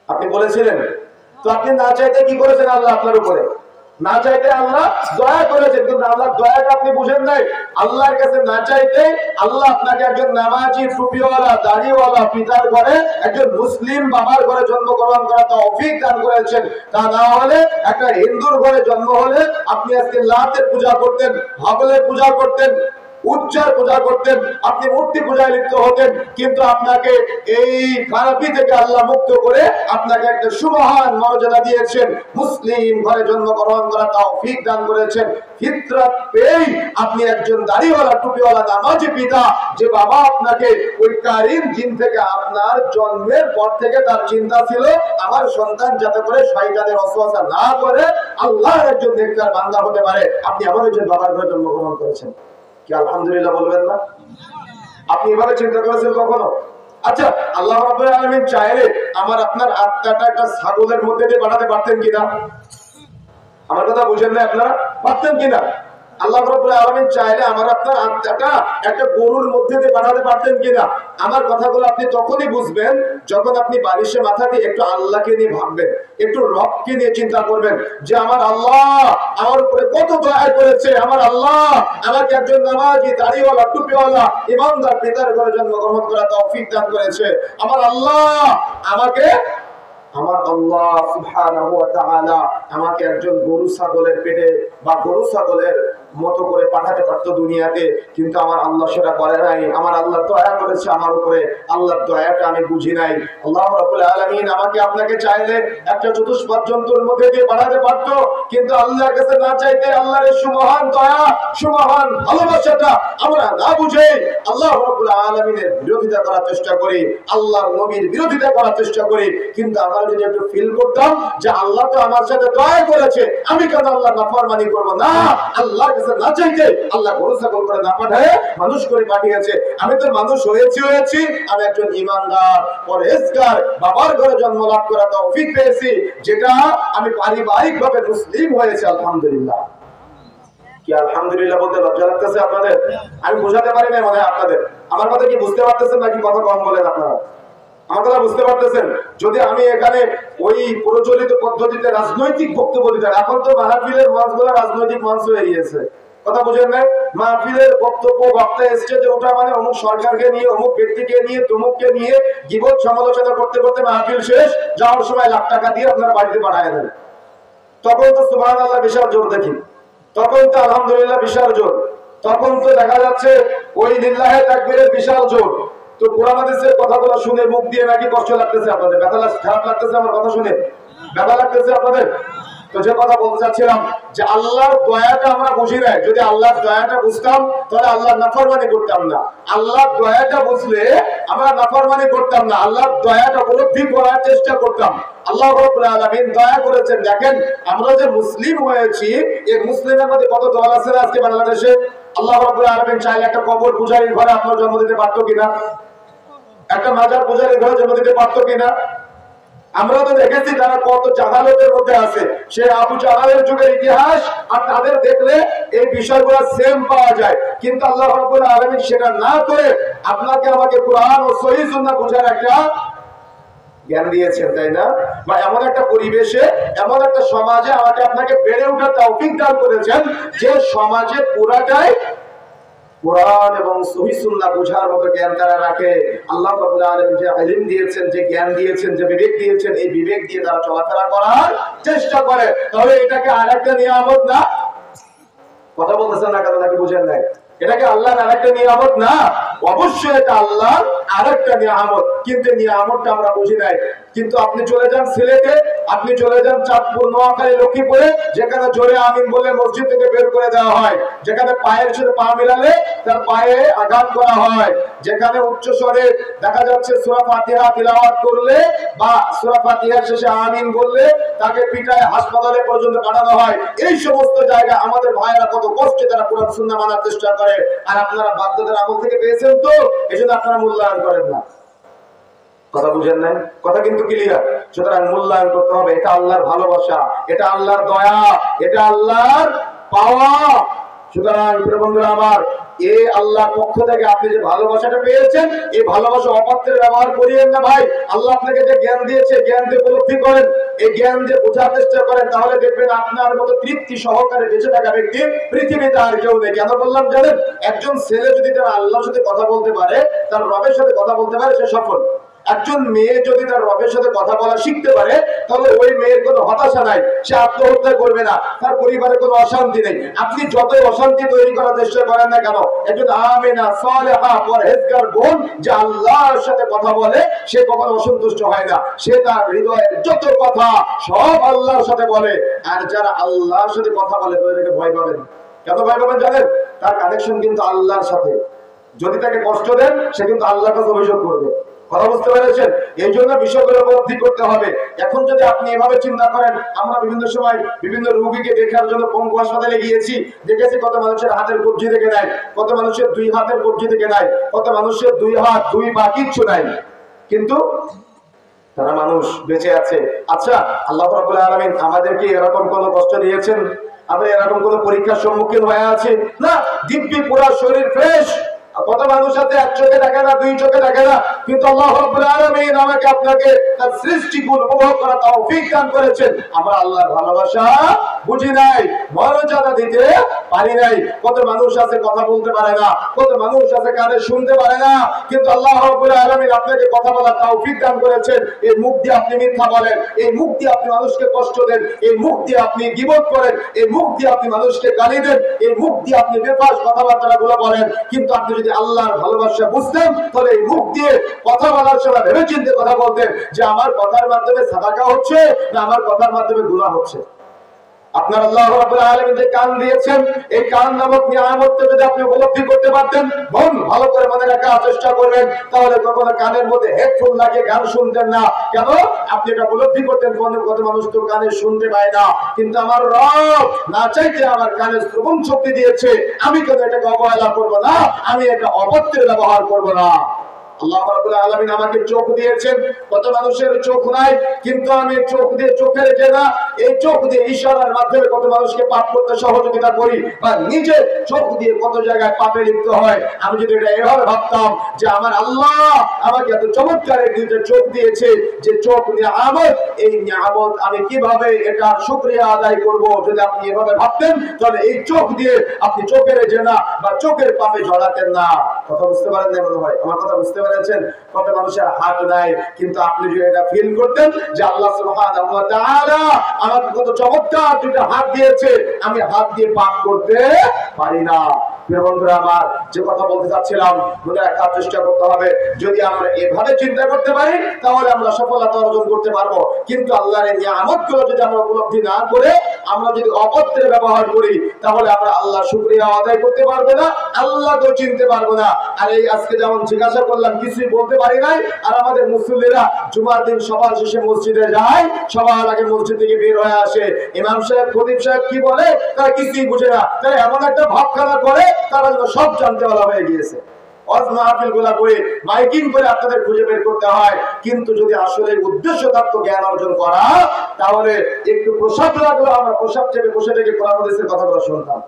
আপনি বলেছিলেন তো, আপনি না চাইতে কি করেছেন আল্লাহ আপনার উপরে? না চাইতে আল্লাহ দয়া করেছেন, কিন্তু আল্লাহর দয়াটা আপনি বুঝেন নাই। আল্লাহর কাছে না চাইতে আল্লাহ আপনাকে একজন নামাজি, টুপিওয়ালা, দাড়িওয়ালা পিতার ঘরে, একজন মুসলিম বাবার ঘরে জন্মগ্রহণ করা তৌফিক দান করেছেন। তা না হলে একটা হিন্দুর ঘরে জন্ম হলে আপনি আজকে লাতের পূজা করতেন, হাবলের পূজা করতেন, উচ্চার পূজা করতেন, আপনি মূর্তি পূজায় লিপ্ত হতেন। কিন্তু আপনাকে এই খারাপি থেকে আল্লাহ মুক্ত করে আপনাকে একটা সুমহান মর্যাদা দিয়েছেন, মুসলিম ঘরে জন্মগ্রহণ করা তৌফিক দান করেছেন। ফিতরাত পেয়েই আপনি একজন দাড়িওয়ালা, টুপিওয়ালা, নামাজি পিতা, যে বাবা আপনাকে ওই কারিম জিন থেকে, আপনার জন্মের পর থেকে তার চিন্তা ছিল আমার সন্তান যাতে করে শয়তানের ওয়াসওয়াসা না করে আল্লাহর একজন নেককার বান্দা হতে পারে। আপনি এমন একজন বাবার ঘরে জন্মগ্রহণ করেছেন। কি আলহামদুলিল্লাহ বলবেন না? আপনি এভাবে চিন্তা করেছেন কখনো? আচ্ছা, আল্লাহ রাব্বুল আলামিন চাইলে আমার আপনার আত্মাটা একটা ছাগলের মধ্যে দিয়ে বানাতে পারতেন কিনা? আমার কথা বুঝেন না আপনারা? পারতেন কিনা? আল্লাহ রাব্বুল আলামিন চাইলে আমার আপনার আত্মাটা একটা গরুর মধ্যে দিয়ে বানাতে পারতেন কিনা? আমার কথাগুলো আপনি তখনই বুঝবেন যখন আপনি বালিশে মাথা দিয়ে একটু আল্লাহকে নিয়ে ভাববেন, একটু রবকে নিয়ে চিন্তা করবেন যে আমার আল্লাহ আমার উপরে কত দয়া করেছে, আমার আল্লাহ আমাকে একজন নামাজি, দাড়িওয়ালা, টুপিওয়ালা, ইমানদার পিতার ঘরে জন্মগ্রহণ করা তৌফিক দান করেছে। আমার আল্লাহ সুবহানাহু ওয়া তাআলা আমাকে একজন গরু ছাগলের পেটে বা গরু ছাগলের মতো করে পাঠাতে পারতো দুনিয়াতে, কিন্তু আমার আল্লাহ সেটা করে নাই। আমার আল্লাহ দয়া করেছে আমার উপরে, আল্লাহর দয়াটা আমি বুঝি নাই। আল্লাহ রাব্বুল আলামিন আমাকে আপনাকে চাইলে একটা চতুষ্পদ জন্তুর মধ্যে দিয়ে বানাতে পারতো, কিন্তু আল্লাহর কাছে না চাইতে আল্লাহর এই সুমহান দয়া, সুমহান ভালোবাসাটা আমরা না বুঝে আল্লাহ রাব্বুল আলামিনের বিরোধিতা করার চেষ্টা করি, আল্লাহর নবীর বিরোধিতা করার চেষ্টা করি। কিন্তু আমরা যদি একটু ফিল করতাম যে আল্লাহ তো আমার সাথে দয়া করেছে, আমি কেন আল্লাহ নাফরমানি করব? না, আল্লাহর কাছে না চাইতে আল্লাহ গরু ছাগল করে না পাঠায় মানুষ করে পাঠিয়েছে। আমি তো মানুষ হয়েছি, আমি একজন ঈমানদার, পরহেজগার বাবার ঘরে জন্ম লাভ করা তৌফিক পেয়েছি, যেটা আমি পারিবারিকভাবে মুসলিম হয়েছে। আলহামদুলিল্লাহ। কি আলহামদুলিল্লাহ বলতে লজ্জা লাগতেছে আপনাদের? আমি বোঝাতে পারি না মানে আপনাদের। আমার কথা কি বুঝতে পারতেছেন নাকি কথা কম বলেন আপনারা? আমার কথা বুঝতে পারতেছেন? যদি আমি এখানে ওই প্রচলিত পদ্ধতিতে রাজনৈতিক বক্তব্য দিতাম, এখন তো মাহফিলের মঞ্চগুলো রাজনৈতিক মঞ্চ হয়ে গিয়েছে, কথা বুঝেন না? মাহফিলের বক্তব্য, বক্তা স্টেজে ওঠা মানে অমুক সরকারকে নিয়ে, অমুক ব্যক্তিকে নিয়ে, তমুককে নিয়ে গীবত সমালোচনা করতে করতে মাহফিল শেষ, যাওয়ার সময় লাখ টাকা দিয়ে আপনারা বাড়িতে পাঠিয়ে দেন। তখন তো সুবহানাল্লাহ বিশাল জোর দেখি, তখন তো আলহামদুলিল্লাহ বিশাল জোর, তখন তো দেখা যাচ্ছে ওই লিল্লাহে তাকবীরের বিশাল জোর। তো কোরআন হাদিসের কথাগুলো শুনে মুখ দিয়ে নাকি কষ্ট লাগতেছে আপনাদের? ব্যথা লাগছে? খারাপ লাগতেছে আমার কথা শুনে? ব্যথা লাগতেছে আপনাদের? তো যে কথা বলতে চাচ্ছিলাম যে আল্লাহর দয়াটা আমরা বুঝি নাই। যদি আল্লাহর দয়াটা বুঝতাম তাহলে আল্লাহর নাফরমানি করতাম না। আল্লাহর দয়াটা বুঝলে আমরা নাফরমানি করতাম না, আল্লাহর দয়াটা উপলব্ধি করার চেষ্টা করতাম। আল্লাহ রাব্বুল আলামিন দয়া করেছেন। দেখেন আমরা যে মুসলিম হয়েছি, এই মুসলিমের মধ্যে কত দল আছে আজকে বাংলাদেশে। আল্লাহ রাব্বুল আলামিন চাইলে একটা কবর পূজারীর ঘরে আপনার জন্ম দিতে পারতো কিনা? একটা মাজার পূজারীর ঘরে জন্ম দিতে পারতো কিনা? আমরা তো দেখেছি তারা কত জাহালতের মধ্যে আছে। সে আবু জাহালের যুগের ইতিহাস আর তাদের দেখলে এই বিষয়গুলো সেম পাওয়া যায়। কিন্তু আল্লাহ রাব্বুল আলামিন সেটা না করে আপনাকে আমাকে কোরআন ও সহিহ সুন্নাহ বোঝার একটা জ্ঞান দিয়েছেন, তাই না? বা এমন একটা পরিবেশে, এমন একটা সমাজে আমাকে আপনাকে বেড়ে ওঠার তৌফিক দান করেছেন, যে সমাজে পুরাটাই কোরআন এবং সহিহ সুন্নাহ বোঝার মতো জ্ঞান তারা রাখে। আল্লাহ রাব্বুল আলামিন যে ইলম দিয়েছেন, যে জ্ঞান দিয়েছেন, যে বিবেক দিয়েছেন, এই বিবেক দিয়ে তারা চলাফেরা করার চেষ্টা করে। তাহলে এটাকে আরেকটা নিয়ামত না? কথা বলতেছেন না কেন? নাকি বুঝেন নাই? এটাকে আল্লাহর আরেকটা নিয়ামত না? অবশ্যই এটা আল্লাহর আরেকটা নিয়ামত, কিন্তু নিয়ামতটা আমরা বুঝি নাই। কিন্তু আপনি চলে যান সিলেটে, আপনি চলে যান চাঁদপুর, নোয়াখালী, লক্ষ্মীপুরে, যেখানে জোরে আমিন বলে মসজিদ থেকে বের করে দেওয়া হয়, যেখানে পায়ের সাথে পা মিলালে তার পায়ে আঘাত করা হয়, যেখানে উচ্চ স্বরে দেখা যাচ্ছে সূরা ফাতিহা তিলাওয়াত করলে বা সূরা ফাতিহার শেষে আমিন বললে তাকে পিটায় হাসপাতালে পর্যন্ত পাঠানো হয়। এই সমস্ত জায়গা আমাদের ভাইয়েরা কত কষ্টে তারা কোরআন সুন্নাহ মানার চেষ্টা করে, আর আপনারা বাধ্যতার আমল থেকে পেয়েছেন, তো এজন্য আপনারা মূল্যায়ন করেন না। কথা বুঝেন নাই? কথা কিন্তু ক্লিয়ার। সুতরাং মূল্যায়ন করতে হবে। এটা আল্লাহর ভালোবাসা, এটা আল্লাহর দয়া, এটা আল্লাহর পাওয়া। সুতরাং প্রিয় বন্ধুরা আমার, এই আল্লাহর পক্ষ থেকে আপনি যে ভালোবাসাটা পেয়েছেন, এই ভালোবাসা অপাত্রের ব্যবহার করিয়েন না ভাই। আল্লাহ আপনাকে যে জ্ঞান দিয়েছে, জ্ঞান দিয়ে উপলব্ধি করেন, এই জ্ঞান দিয়ে বোঝার চেষ্টা করেন, তাহলে দেখবেন আপনার মতো তৃপ্তি সহকারে বেঁচে থাকা ব্যক্তি পৃথিবীতে আর কেউ নেই। কেন বললাম জানেন? একজন ছেলে যদি তার আল্লাহর সাথে কথা বলতে পারে, তার রবের সাথে কথা বলতে পারে, সে সফল। একজন মেয়ে যদি তার রবের সাথে কথা বলা শিখতে পারে, তাহলে ওই মেয়ের কোনো হতাশা নাই, সে আত্মহত্যা করবে না, তার পরিবারে কোনো অশান্তি নেই। আপনি যতই অশান্তি তৈরি করার চেষ্টা করেন না কেন, একজন আমিনা সালেহা পরহেজগার বোন যে আল্লাহর সাথে কথা বলে, সে কখনো অসন্তুষ্ট হয় না। সে তার হৃদয়ের যত কথা সব আল্লাহর সাথে বলে। আর যারা আল্লাহর সাথে কথা বলে তাদেরকে ভয় পাবেন। কেন ভয় পাবেন জানেন? তার কানেকশন কিন্তু আল্লাহর সাথে। যদি তাকে কষ্ট দেন, সে কিন্তু আল্লাহর কাছে অভিযোগ করবে। কথা বুঝতে পেরেছেন? এই জন্য বিষয়গুলো উপলব্ধি করতে হবে। এখন যদি আপনি এভাবে চিন্তা করেন, আমরা বিভিন্ন সময় বিভিন্ন রোগীকে দেখার জন্য পঙ্গু হাসপাতালে গিয়েছি, দেখেছি কত মানুষের হাতের কবজি থেকে নাই, কত মানুষের 2 হাতের কবজি থেকে নাই, কত মানুষের 2 হাত 2 পা কিচ্ছু নাই, কিন্তু তারা মানুষ বেঁচে আছে। আচ্ছা, আল্লাহ রাব্বুল আলামিন আমাদেরকে এরকম কোনো কষ্ট দিয়েছেন? আমরা এরকম কোনো পরীক্ষার সম্মুখীন হয়ে আছি না? দিব্যি পুরো শরীর ফ্রেশ। কত মানুষ আছে 1 চোখে দেখে না, 2 চোখে দেখে না, কিন্তু আল্লাহ রাব্বুল আলামিন আমাকে আপনাকে তার সৃষ্টিগুণ উপভোগ করার তৌফিক দান করেছেন। আমরা আল্লাহর ভালোবাসা বুঝি নাই, মর্যাদা দিতে পারি নাই। কত মানুষ আছে কথা বলতে পারে না, কত মানুষ আছে কানে শুনতে পারে না, কিন্তু আল্লাহ রাব্বুল আলামিন আপনাকে কথা বলার তৌফিক দান করেছেন। এই মুখ দিয়ে আপনি মিথ্যা বলেন, এই মুখ দিয়ে আপনি মানুষকে কষ্ট দেন, এই মুখ দিয়ে আপনি গীবত করেন, এই মুখ দিয়ে আপনি মানুষকে গালি দেন, এই মুখ দিয়ে আপনি বেফাস কথাবার্তাগুলো বলেন। কিন্তু আপনি যদি আল্লাহর ভালোবাসা বুঝতেন, তাহলে এই মুখ দিয়ে কথা বলার সময় ভেবে চিন্তে কথা বলতেন যে আমার কথার মাধ্যমে সাদাকা হচ্ছে না আমার কথার মাধ্যমে গুনাহ হচ্ছে। আপনার আল্লাহ রাব্বুল আলামিন যে কান দিয়েছেন, এই কান নামক নিয়ামতটা যদি আপনি উপলব্ধি করতে পারতেন, মন ভালো করে মনে রাখার চেষ্টা করবেন, তাহলে কখনো কানের মধ্যে হেডফোন লাগিয়ে গান শুনতেন না। কেন? আপনি এটা উপলব্ধি করতেন, কত মানুষ তো কানে শুনতে পায় না, কিন্তু আমার রব না চাইতে আমার কানে শ্রবণ শক্তি দিয়েছে, আমি কেন এটাকে অবহেলা করব না, আমি এটা অপত্রের ব্যবহার করব না। আল্লাহ রাব্বুল আলামিন আমাকে চোখ দিয়েছেন, কত মানুষের চোখ নাই, কিন্তু আমি চোখ দিয়ে চোখের জেনা, এই চোখ দিয়ে ইশারার মাধ্যমে কত মানুষকে পাপ করতে সহযোগিতা করি, বা নিজে চোখ দিয়ে কত জায়গায় পাপে লিপ্ত হয়। আমি যদি এটা এভাবে ভাবতাম যে আমার আল্লাহ আমাকে এত চমৎকার এই 2টা চোখ দিয়েছে, যে চোখ নিয়ামত, এই নিয়ামত আমি কিভাবে এটার শুকরিয়া আদায় করব, যদি আপনি এভাবে ভাবতেন, তাহলে এই চোখ দিয়ে আপনি চোখের জেনা বা চোখের পাপে জড়াতেন না। কথা বুঝতে পারেন না মনে হয়? আমার কথা বুঝতে পেরেছেন? কত মানুষের হাত নাই, কিন্তু আপনি যদি এটা ফিল করতেন যে আল্লাহ সুবহানাহু ওয়া তাআলা আমাকে কত চমৎকার 2টা হাত দিয়েছে, আমি হাত দিয়ে পাপ করতে পারি না। প্রিয় বন্ধুরা আমার, যে কথা বলতে চাচ্ছিলাম, মনে রাখার চেষ্টা করতে হবে। যদি আমরা এভাবে চিন্তা করতে পারি, তাহলে আমরা সফলতা অর্জন করতে পারবো। কিন্তু আল্লাহর এই নিয়ামতগুলো যদি আমরা উপলব্ধি না করে আমরা যদি অপত্রে ব্যবহার করি, তাহলে আমরা আল্লাহর শুকরিয়া আদায় করতে পারবো না, আল্লাহকেও চিনতে পারবো না। আর এই আজকে যেমন জিজ্ঞাসা করলাম, কিছুই বলতে পারি নাই। আর আমাদের মুসল্লিরা জুমার দিন সবার শেষে মসজিদে যায়, সবার আগে মসজিদ থেকে বের হয়ে আসে, ইমাম সাহেব খতিব সাহেব কি বলে তারা কিছুই বুঝে না, তারা এমন একটা ভাবখানা করে তারা সব জানতে বলা হয়ে গিয়েছে। মাইকিং করে আপনাদের খুঁজে বের করতে হয়। কিন্তু যদি আসলে উদ্দেশ্য থাকতো জ্ঞান অর্জন করা, তাহলে একটু প্রসাদ লাগলো আমরা প্রসাদ চেপে বসে থেকে কোরআন হাদিসের কথাগুলো শুনতাম।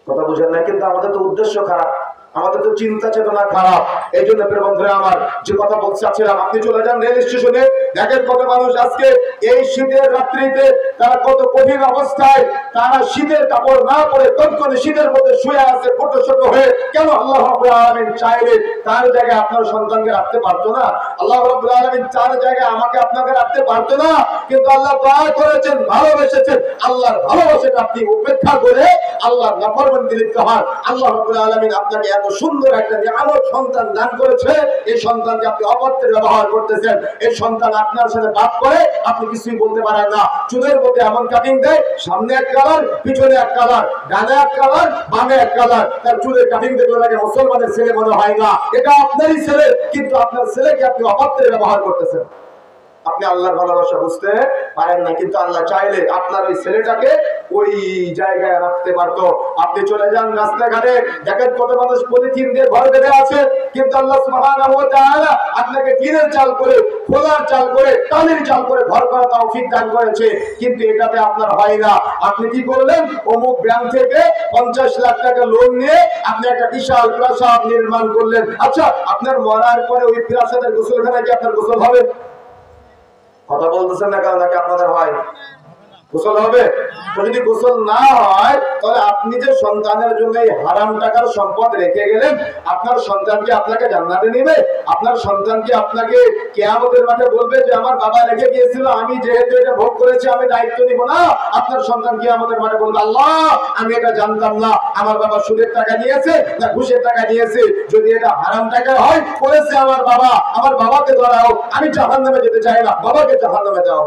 কথা বুঝেন না? কিন্তু আমাদের তো উদ্দেশ্য খারাপ, আমাদের তো চিন্তা চেতনা খারাপ। এই জন্য প্রিয় বন্ধুরা আমার, যে কথা বলতে চাচ্ছিলাম, আপনি চলে যান রেল স্টেশনে, দেখেন কত মানুষ আজকে এই শীতের রাত্রিতে তারা কত কঠিন অবস্থায়, তারা শীতের কাপড় না পরে কনকনে শীতের মধ্যে শুয়ে আছে ছোট ছোট হয়ে। কেন? আল্লাহ রাব্বুল আলামিন চাইলে তার জায়গায় আপনার সন্তানকে রাখতে পারতো না? আল্লাহ রাব্বুল আলামিন তার জায়গায় আমাকে আপনাকে রাখতে পারতো না? কিন্তু আল্লাহ দয়া করেছেন, ভালোবেসেছেন। আল্লাহর ভালোবাসাটা আপনি উপেক্ষা করে আল্লাহর নাফরমানিতে লিপ্ত হন। আল্লাহ রাব্বুল আলামিন আপনাকে এত সুন্দর একটা নিয়ামত সন্তান দান করেছে, এই সন্তানকে আপনি অপত্রে ব্যবহার করতেছেন। এই সন্তান আপনার সাথে পাপ করে, আপনি কিছুই বলতে পারেন না। চুলের মধ্যে এমন কাটিং দেয়, সামনে এক কালার, পিছনে এক কালার, ডানে এক কালার, বামে এক কালার। তার চুলের কাটিং দেখলে তাকে মুসলমানের ছেলে মনে হয় না, এটা আপনারই ছেলে, কিন্তু আপনার ছেলেকে আপনি অপত্রে ব্যবহার করতেছেন। আপনি আল্লাহর ভালোবাসা বুঝতে পারেন না, কিন্তু আল্লাহ চাইলে আপনার ওই ছেলেটাকে ওই জায়গায় রাখতে পারতো। আপনি চলে যান রাস্তাঘাটে, দেখেন কত মানুষ পলিথিন দিয়ে ঘর বেঁধে আছে, কিন্তু আল্লাহ সুবহানাহু ওয়া তাআলা আপনাকে টিনের চাল করে, খোলার চাল করে, টালির চাল করে ঘর করা তৌফিক দান করেছে, কিন্তু এটাতে আপনার হয় না। আপনি কি করলেন? অমুক ব্যাংক থেকে 50 লাখ টাকা লোন নিয়ে আপনি একটা বিশাল প্রাসাদ নির্মাণ করলেন। আচ্ছা, আপনার মরার পরে ওই প্রাসাদের গোসলখানা কি আপনার গোসল হবে? কথা বলতেছেন না কারণ নাকি আপনাদের হয়? গোসল হবে? তো যদি গোসল না হয়, তাহলে আপনি যে সন্তানের জন্য এই হারাম টাকার সম্পদ রেখে গেলেন, আপনার সন্তান কি আপনাকে জান্নাতে নেবে? আপনার সন্তান কি আপনাকে কিয়ামতের মাঠে বলবে যে আমার বাবা রেখে গিয়েছিল, আমি যেহেতু এটা ভোগ করেছি আমি দায়িত্ব নিব না? আপনার সন্তান কিয়ামতের মাঠে বলবে, আল্লাহ আমি এটা জানতাম না, আমার বাবা সুদের টাকা নিয়েছে না ঘুষের টাকা নিয়েছে, যদি এটা হারাম টাকা হয় করেছে আমার বাবা, আমার বাবাকে ধরাও, আমি জাহান্নামে যেতে চাই না, বাবাকে জাহান্নামে দাও।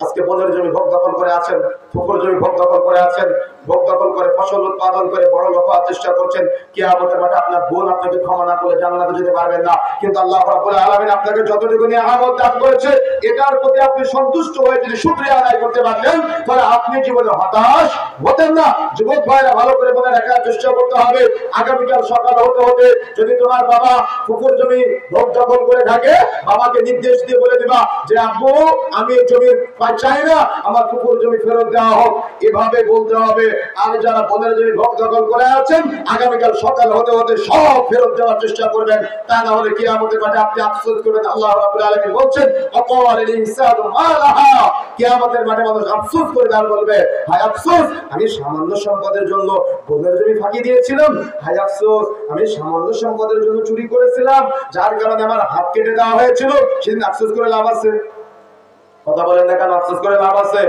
আজকে বনের জমি ভোগ দখল করে আছেন, পুকুর জমি ভোগ দখল করে আছেন, ভোগ দখল করে ফসল উৎপাদন করে বড় লোক হওয়ার চেষ্টা করছেন। কিয়ামতের মাঠে আপনার বোন আপনাকে ক্ষমা না করলে জান্নাতে যেতে পারবেন না। কিন্তু আল্লাহ রাব্বুল আলামিন আপনাকে যতটুকু নিয়ামত দান করেছে, এটার প্রতি আপনি সন্তুষ্ট হয়ে যদি শুকরিয়া আদায় করতে পারতেন, তাহলে আপনি জীবনে হতাশ হতেন না। যুবক ভাইরা ভালো করে মনে রাখার চেষ্টা করতে হবে, আগামীকাল সকাল হতে হতে যদি তোমার বাবা পুকুর জমি ভোগ দখল করে থাকে, বাবাকে নির্দেশ দিয়ে বলে দিবা যে আব্বু আমি জমির চাই না, আমার পুকুর জমি ফেরত দেওয়া হোক, এভাবে বলতে হবে। আর যারা বনের জমি ভোগ দখল করে আছেন, আগামীকাল সকাল হতে হতে সব ফেরত দেওয়ার চেষ্টা করবেন, তা না হলে কিয়ামতের মাঠে আপনি আফসোস করবেন। আল্লাহ রাব্বুল আলামিন বলছেন অকালিল ইনসানু মা লাহা, কিয়ামতের মাঠে মানুষ আফসোস করে আর বলবে হায় আফসোস, আমি সামান্য সম্পদের জন্য বনের জমি ফাঁকি দিয়েছিলাম, হায় আফসোস আমি সামান্য সম্পদের জন্য চুরি করেছিলাম, যার কারণে আমার হাত কেটে দেওয়া হয়েছিল, সেদিন আফসোস করে লাভ আছে? কথা বলেন না কেন? আফসোস করে লাভ আছে?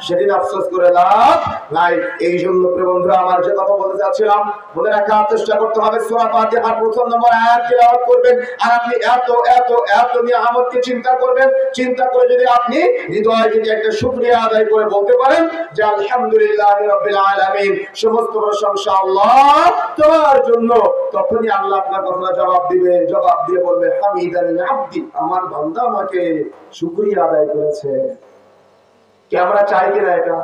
সেদিন আফসোস করে লাভ নাই। এই জন্য বন্ধুরা, আমার যে কথা বলতে চাচ্ছিলাম, মনে রাখার চেষ্টা করতে হবে। সূরা ফাতিহার প্রথম নম্বর আয়াত তেলাওয়াত করবেন, আর আপনি এত এত এত নিয়ামতকে চিন্তা করবেন। চিন্তা করে যদি আপনি হৃদয় থেকে একটা শুকরিয়া আদায় করে বলতে পারেন যে আলহামদুলিল্লাহি রাব্বিল আলামিন, সমস্ত প্রশংসা আল্লাহ তোমার জন্য, তখনই আল্লাহ আপনার কথা জবাব দিবে, জবাব দিয়ে বলবে হামিদানি আব্দি, আমার বান্দা আমাকে শুকরিয়া আদায় করেছে। কি আমরা চাই কিনা এটা?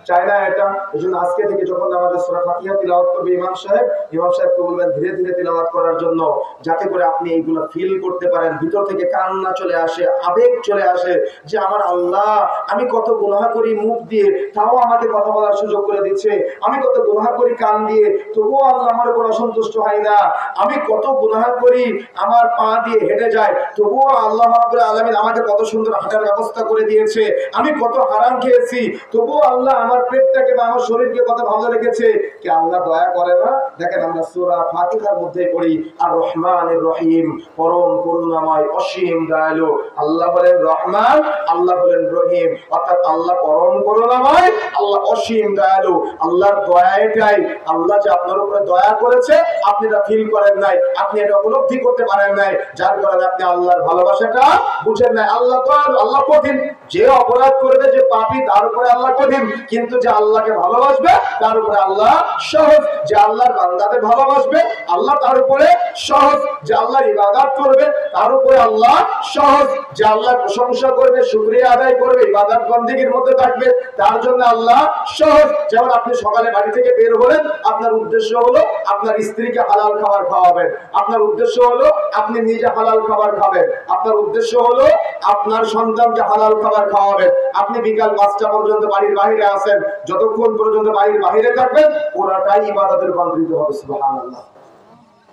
চাই না এটা? এই জন্য আজকে থেকে যখন আমাদের সূরা ফাতিহা তিলাওয়াত করবে ইমাম সাহেবকে বলবেন ধীরে ধীরে তিলাওয়াত করার জন্য, যাতে করে আপনি এইগুলো ফিল করতে পারেন, ভিতর থেকে কান্না চলে আসে, আবেগ চলে আসে যে আমার আল্লাহ, আমি কত গুনাহ করি মুখ দিয়ে, তাও আমাকে কথা বলার সুযোগ করে দিচ্ছে। আমি কত গুনাহ করি কান দিয়ে, তবুও আল্লাহ আমার উপর অসন্তুষ্ট হয় না। আমি কত গুনাহ করি আমার পা দিয়ে হেঁটে যায়, তবুও আল্লাহ রাব্বুল আলামিন আমাকে কত সুন্দর হাঁটার ব্যবস্থা করে দিয়েছে। আমি কত হারাম খেয়েছি, তবুও আল্লাহ আমার পেটটাকে বা আমার শরীরকে কত ভালো রেখেছে। কি আল্লাহ দয়া করে না? দেখেন আমরা সূরা ফাতিহার মধ্যে পড়ি আর রহমানির রহিম, পরম করুণাময় অসীম দয়ালু। আল্লাহ বলেন রহমান, আল্লাহ বলেন রহিম, অর্থাৎ আল্লাহ পরম করুণাময়, আল্লাহ অসীম দয়ালু। আল্লাহর দয়া এটাই, আল্লাহ যে আপনার উপরে দয়া করেছে আপনি এটা ফিল করেন নাই, আপনি এটা উপলব্ধি করতে পারেন নাই, যার কারণে আপনি আল্লাহর ভালোবাসাটা বুঝেন নাই। আল্লাহ তো আল্লাহ কঠিন, যে অপরাধ করবে, যে পাপী, তার উপরে আল্লাহ কঠিন, কিন্তু যে আল্লাহকে ভালোবাসবে তার উপরে আল্লাহ সহজ। যে আল্লাহর বান্দাদের ভালোবাসবে আল্লাহ তার উপরে সহজ। যে আল্লাহর ইবাদত করবে তার উপরে আল্লাহ সহজ। যে আল্লাহর প্রশংসা করবে, শুকরিয়া আদায় করবে, ইবাদত বন্দেগীর মধ্যে থাকবে, তার জন্য আল্লাহ সহজ। যেমন আপনি সকালে বাড়ি থেকে বের হলেন, আপনার উদ্দেশ্য হলো আপনার স্ত্রীকে হালাল খাবার খাওয়াবেন, আপনার উদ্দেশ্য হলো আপনি নিজে হালাল খাবার খাবেন, আপনার উদ্দেশ্য হলো আপনার সন্তানকে হালাল খাবার খাওয়াবেন। আপনি বিকাল 5টা পর্যন্ত বাড়ির বাইরে আছেন, যতক্ষণ পর্যন্ত বাড়ির বাইরে থাকবেন পুরাটাই ইবাদতে রূপান্তরিত হবে। সুবহানাল্লাহ।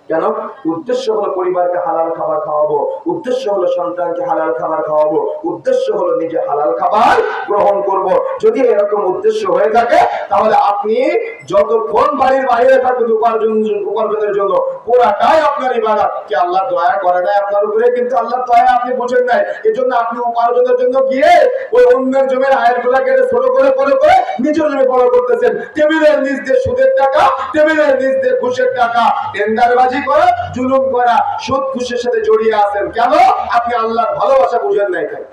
কেন? উদ্দেশ্য হলো পরিবারকে হালাল খাবার খাওয়াবো, উদ্দেশ্য হলো সন্তানকে হালাল খাবার খাওয়াবো, উদ্দেশ্য হলো নিজে হালাল খাবার গ্রহণ করব। যদি এরকম উদ্দেশ্য হয়ে থাকে, তাহলে আপনি যতক্ষণ বাড়ির বাইরে থাকবেন উপার্জনের জন্য পুরাটাই আপনার ইবাদত। কি আল্লাহ দয়া করে নাই আপনার উপরে? কিন্তু আল্লাহ দয়া আপনি বুঝেন নাই, এজন্য আপনি উপার্জনের জন্য গিয়ে ওই অন্যের জমির আয়েরগুলা কেটে ছোট করে নিজের জমি বড় করতেছেন। টেবিলের নিচ দিয়ে সুদের টাকা, টেবিলের নিচ দিয়ে ঘুষের টাকা, টেন্ডারবাজি করা, জুলুম করা, সুদ ঘুষের সাথে জড়িয়ে আছেন। কেন? আপনি আল্লাহর ভালোবাসা বুঝেন নাই। তাই